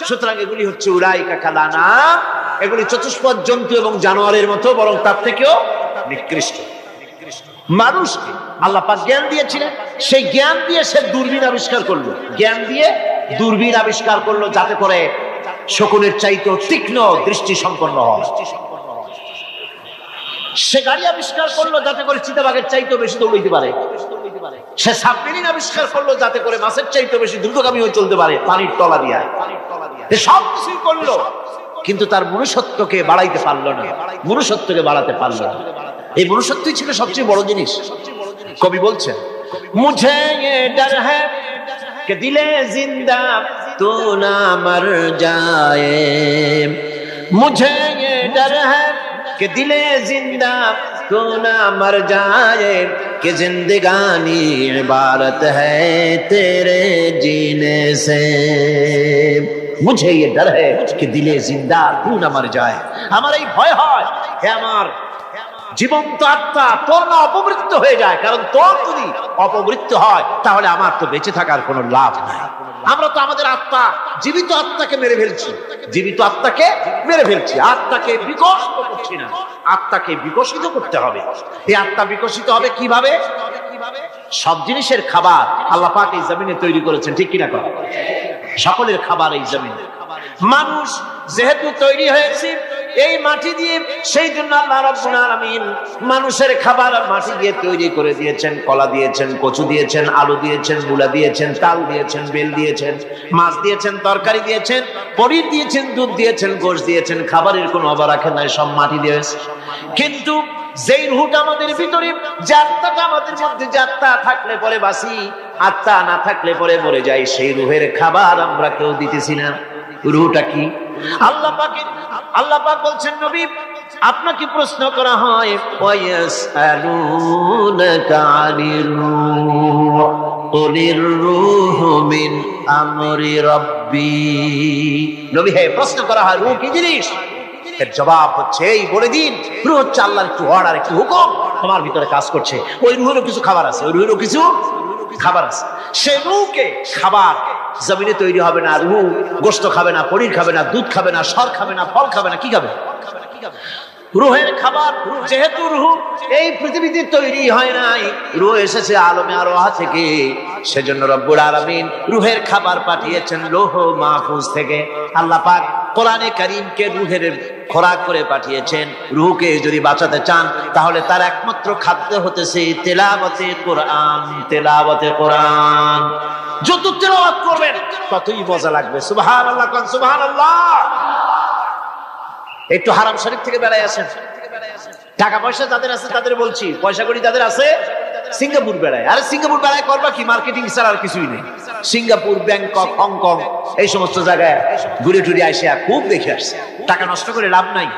[SPEAKER 3] সুতরাং এগুলি হচ্ছে উলাইকা কাল আনআম, এগুলি চতুষ্পদ জন্তু এবং জানোয়ারের মতো, বরং তার থেকেও নিকৃষ্ট। মানুষকে আল্লাহ পাক জ্ঞান দিয়েছিলেন, সেই জ্ঞান দিয়ে সে দূরবীন আবিষ্কার করলো, জ্ঞান দিয়ে দূরবীন আবিষ্কার করলো যাতে করে শকুনের চাইতেও তীক্ষ্ণ দৃষ্টি সম্পন্ন হয়। সে গাড়ি আবিষ্কার করলো যাতে করে চিতাবাঘের চাইতেও বেশি দৌড়াইতে পারে। সে সাবমেরিন আবিষ্কার করলো যাতে করে মাছের চাইতেও বেশি দ্রুতগামী হয়ে চলতে পারে পানির তলা দিয়ে। সব কিছুই করলো, কিন্তু তার মনুষ্যত্বকে বাড়াইতে পারলো না, মনুষ্যত্বকে বাড়াতে পারলো না। এই মনুষ্যত্বই ছিল সবচেয়ে বড় জিনিস। কবি বলছেন মুঝে ये डर है कि दिले जिंदा तू ना मर जाए, मुझे ये डर है कि दिले जिंदा तू ना मर जाए, कि जिंदगानी इबारत है तेरे जीने से। मुझे ये डर है कि दिले जिंदा तू ना मर जाए, আমার এই ভয় হয় হে আমার জীবন্ত আত্মা তোর না অপমৃত্যু হয়ে যায়, কারণ তোর যদি অপমৃত্যু হয় তাহলে আমার তো বেঁচে থাকার কোনো লাভ নাই। আমরা তো আমাদের আত্মা, জীবিত আত্মাকে মেরে ফেলছি, জীবিত আত্মাকে মেরে ফেলছি, আত্মাকে বিকশিত করছি না। আত্মাকে বিকশিত করতে হবে। এই আত্মা বিকশিত হবে কিভাবে? সব জিনিসের খাবার আল্লাহ পাক এই জমিনে তৈরি করেছেন, ঠিক কিনা? সকলের খাবার এই জমিনে। মানুষ যেহেতু তৈরি হয়েছে এই মাটি দিয়ে, সেই জন্য আল্লাহ রাব্বুল আলামিন মানুষের খাবার মাটি দিয়ে তৈরি করে দিয়েছেন। কলা দিয়েছেন, কচু দিয়েছেন, আলু দিয়েছেন, মূলা দিয়েছেন, তাল দিয়েছেন, বেল দিয়েছেন, মাছ দিয়েছেন, তরকারি দিয়েছেন, পনির দিয়েছেন, দুধ দিয়েছেন, গোশত দিয়েছেন। খাবারের কোনো অভাব রাখেন নাই, সব মাটি দিয়েছে। কিন্তু যেই রুহটা আমাদের ভিতরে, যে আত্মাটা আমাদের মধ্যে, যে আত্মা থাকলে পরে বাঁচি, আত্মা না থাকলে পরে মরে যাই, সেই রুহের খাবার আমরা কেউ দিতেছি না। রুহটা কি? আল্লাহ পাক বলছেন নবী আপনাকে প্রশ্ন করা হয় ওয়ায়াসআলুনাকা আনির রূহ কুলির রূহু মিন আমরি রাব্বি। নবী হে প্রশ্ন করা হয় রূহ কি জিনিস? এর জবাব হচ্ছে এই বলে দিন রূহ হচ্ছে আল্লাহর একটু অর্ডার, একটু হুকুম তোমার ভিতরে কাজ করছে। ওই রূহেরও কিছু খাবার আছে, ওই রূহেরও কিছু খাবার আছে। সে রূহকে খাবার জমিনে তৈরি হবে না। রূহ গোশত খাবে না, পনির খাবে না, দুধ খাবে না, সর খাবে না, ফল খাবে না। কি খাবে? রূহের খাবার। যেহেতু রূহ এই পৃথিবীতে তৈরি হয় নাই, রূহ এসেছে আলমে আরওয়াহ থেকে, সেজন্য রব্বুল আলামিন রূহের খাবার পাঠিয়েছেন লৌহ মাহফুজ থেকে। আল্লাহ পাক কোরআনে কারীমকে রূহের খোরাক করে পাঠিয়েছেন। রূহকে যদি বাঁচাতে চান তাহলে তার একমাত্র খাদ্য হতেছে তেলাওয়াতে কোরআন। তেলাওয়াতে কোরআন যত তেলাওয়াত করবেন ততই মজা লাগবে। সুবহানাল্লাহ, কোন সুবহানাল্লাহ। একটু হারাম শরীফ থেকে বেড়ায় আসেন। টাকা পয়সা যাদের আছে তাদের বলছি, পয়সা কড়ি যাদের আছে সিঙ্গাপুর বেড়ায়। আরে সিঙ্গাপুর বেড়ায় করবা কি? মার্কেটিং ছাড়া আর কিছুই নেই। সিঙ্গাপুর, ব্যাংকক, হংকং এই সমস্ত জায়গায় ঘুরে টুরে আসে খুব দেখে আসছে। টাকা নষ্ট করে লাভ নাই,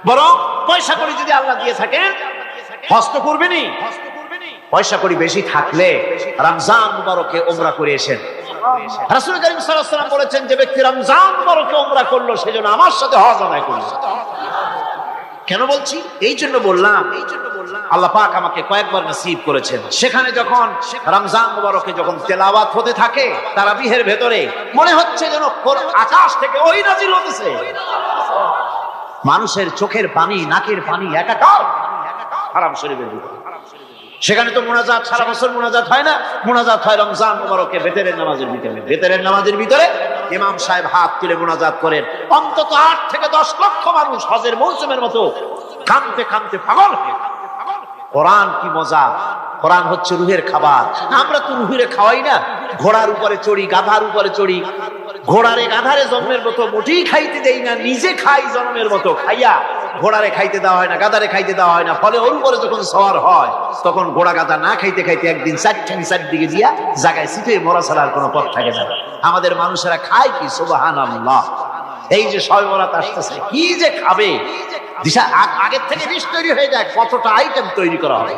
[SPEAKER 3] বরং পয়সা কড়ি যদি আল্লাহ দিয়ে থাকেন হস্ত করবেনই। পয়সা কড়ি বেশি থাকলে রমজান মুবারকে উমরা করে এসেন। রাসূল করিম সাল্লাল্লাহু আলাইহি ওয়াসাল্লাম বলেছেন যে ব্যক্তি রমজান মুবারকে উমরা করলো সেজন্য আমার সাথে হজ আদায় করলো। কেন বলছি? এই জন্য বললাম আল্লাহ পাক আমাকে কয়েকবার নসিব করেছেন। সেখানে যখন রমজান মুবারকে যখন তেলাওয়াত হতে থাকে তারাবিহের ভেতরে, মনে হচ্ছে যেন আকাশ থেকে ওই নাজিল হতেছে। মানুষের চোখের পানি, নাকের পানি একাকার হারাম শরীফের ভিতরে। সেখানে তো মুনাজাত সারা বছর মুনাজাত হয় না, মুনাজাত হয় রমজান মুবারকে বেতেরের নামাজের ভিতরে। বেতেরের নামাজের ভিতরে ইমাম সাহেব হাত তুলে মুনাজাত করেন। অন্তত 8 থেকে 10 লক্ষ মানুষ হজের মৌসুমের মতো কাঁদতে কাঁদতে পাগল হয়ে। কোরআন কি মজা! কোরআন হচ্ছে রুহের খাবার। আমরা তো রুহের খাওয়াই না। ঘোড়ার উপরে চড়ি, গাধার উপরে চড়ি, ঘোড়ারে গাধারে জন্মের মতো মোটেই খাইতে দেই না, নিজে খাই জন্মের মতো। খাইয়া ঘোড়ারে খাইতে দেওয়া হয় না, গাধারে খাইতে দেওয়া হয় না। ফলে ওর উপরে যখন সওয়ার হয় তখন ঘোড়া গাধা না খাইতে খাইতে একদিন চারদিকে দিয়া জায়গায় সিটে মরা ছাড়ার কোনো পথ থাকে না। আমাদের মানুষেরা খায় কি? সুবহানাল্লাহ। এই যে শবে বরাত আসতেছে, কি যে খাবে! দিশা আগের থেকে লিস্ট তৈরি হয়ে যায় কতটা আইটেম তৈরি করা হয়।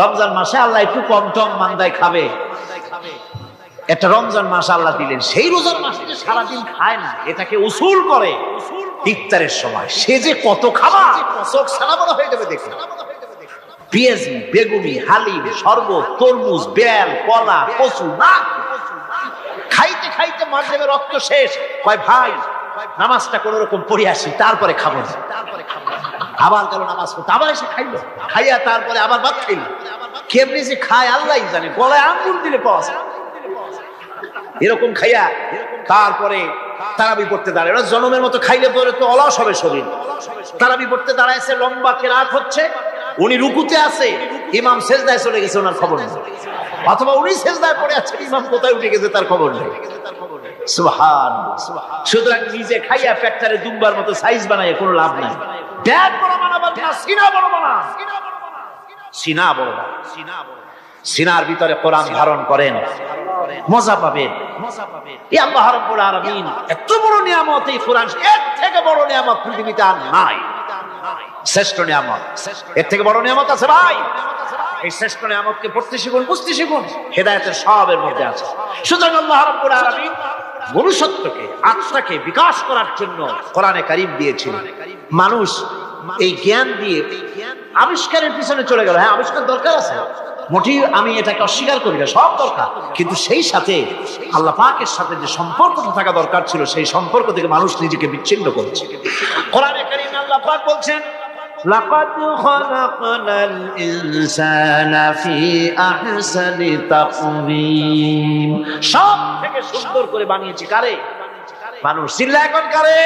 [SPEAKER 3] রমজান মাসে আল্লাহ একটু কম টম মান্দায় খাবে। একটা রমজান মাস আল্লাহ দিলেন, সেই রোজার মাসে যে সারাদিন খায় না, এটাকে উসুল করে ইফতারের সময় সে যে কত খাবার, চোখ সারা বড় হয়ে যাবে দেখুন। পেঁয়াজি, বেগুনি, হালিম, শরবত, তরমুজ, বেল, কলা, কচু, না খাইতে খাইতে মাঝে রক্ত শেষ। কয় ভাই নামাজটা কোন রকম পড়ে আসি, তারপরে খাবো। আবার গেল নামাজ পড়তে, আবার এসে খাইলো, খাইয়া তারপরে আবার ভাত খাইলো। কেমনি যে খায় আল্লাহ জানে, গলায় আঙ্গুল দিলে পাওয়া যায়। এরকম খাইয়া তারপরে তারাবি পড়তে দাঁড়ায়। ওরা জনমের মতো খাইলে পরে তো অলস হবে শরীর। তারাবি পড়তে দাঁড়াইছে, লম্বা কেরাত হচ্ছে, উনি রুকুতে আছে, ইমাম সেজদায় চলে গেছে, ওনার খবর নেই। অথবা উনি সেজদায় পড়ে আছে, ইমাম কোথায় উঠে গেছে তার খবর নেই। সুবহানাল্লাহ। সুতরাং নিজে খাইয়া ফ্যাক্টরে দুম্বার মতো সাইজ বানায় কোনো লাভ নাই। ব্যাগ বড় বানাবার না, সিনা বড় বানা। সিনা বড় বানা, সিনার ভিতরে কোরআন ধারণ করেন, মজা পাবেন। এই আল্লাহ রাব্বুল আলামিন এত বড় নিয়ামত, এই কোরআন এর থেকে বড় নিয়ামত পৃথিবীতে আর নাই। শ্রেষ্ঠ নিয়ামত, এর থেকে বড় নিয়ামত আছে ভাই? এই শ্রেষ্ঠ নিয়ামতকে পড়তে শিখুন, বুঝতে শিখুন। হেদায়েতের সবের মধ্যে আছে। সুতরাং আল্লাহ রাব্বুল আলামিন মনুষ্যত্বকে, আত্মাকে বিকাশ করার জন্য কোরআনে কারীম দিয়েছিলেন। মানুষ এই জ্ঞান দিয়ে আবিষ্কারের পিছনে চলে গেল। হ্যাঁ, আবিষ্কার দরকার আছে, মোটেই আমি এটাকে অস্বীকার করি না, সব দরকার। কিন্তু সেই সাথে আল্লাহ পাকের সাথে যে সম্পর্কটা থাকা দরকার ছিল, সেই সম্পর্ক থেকে মানুষ নিজেকে বিচ্ছিন্ন করেছে। কোরআনে কারীমে আল্লাহ পাক বলছেন, লাকাদ খালাকনাল ইনসানা ফি আহসানি তাকওয়িম। সব থেকে সুন্দর করে বানিয়েছি কারে? মানুষ। চিল্লা এখন কারে?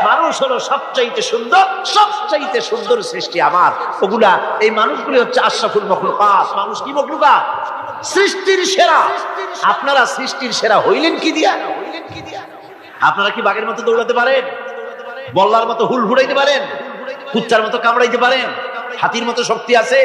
[SPEAKER 3] মানুষ হলো সবচাইতে সুন্দর, সবচাইতে সুন্দর সৃষ্টি আমার। ওগুলা, এই মানুষগুলি হচ্ছে আশরাফুল মাখলুকাত। মানুষ কি মাখলুকাত? সৃষ্টির সেরা। আপনারা সৃষ্টির সেরা হইলেন কি দিয়া? আপনারা কি বাঘের মতো দৌড়াতে পারেন? বল্লার মতো হুল ফুড়াইতে পারেন? কুত্তার মতো কামড়াইতে পারেন? হাতির মতো শক্তি আছে?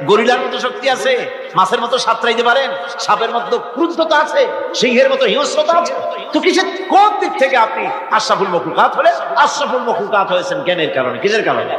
[SPEAKER 3] গরিলার মতো শক্তি আছে? মাছের মতো সাঁতরাইতে পারেন? সাপের মতো ক্রুদ্ধতা আছে? সিংহের মতো হিংস্রতা আছে? তো কিসের কোন দিক থেকে আপনি আশরাফুল মখলুকাত হলেন? আশরাফুল মখলুকাত হয়েছেন জ্ঞানের কারণে। কিসের কারণে?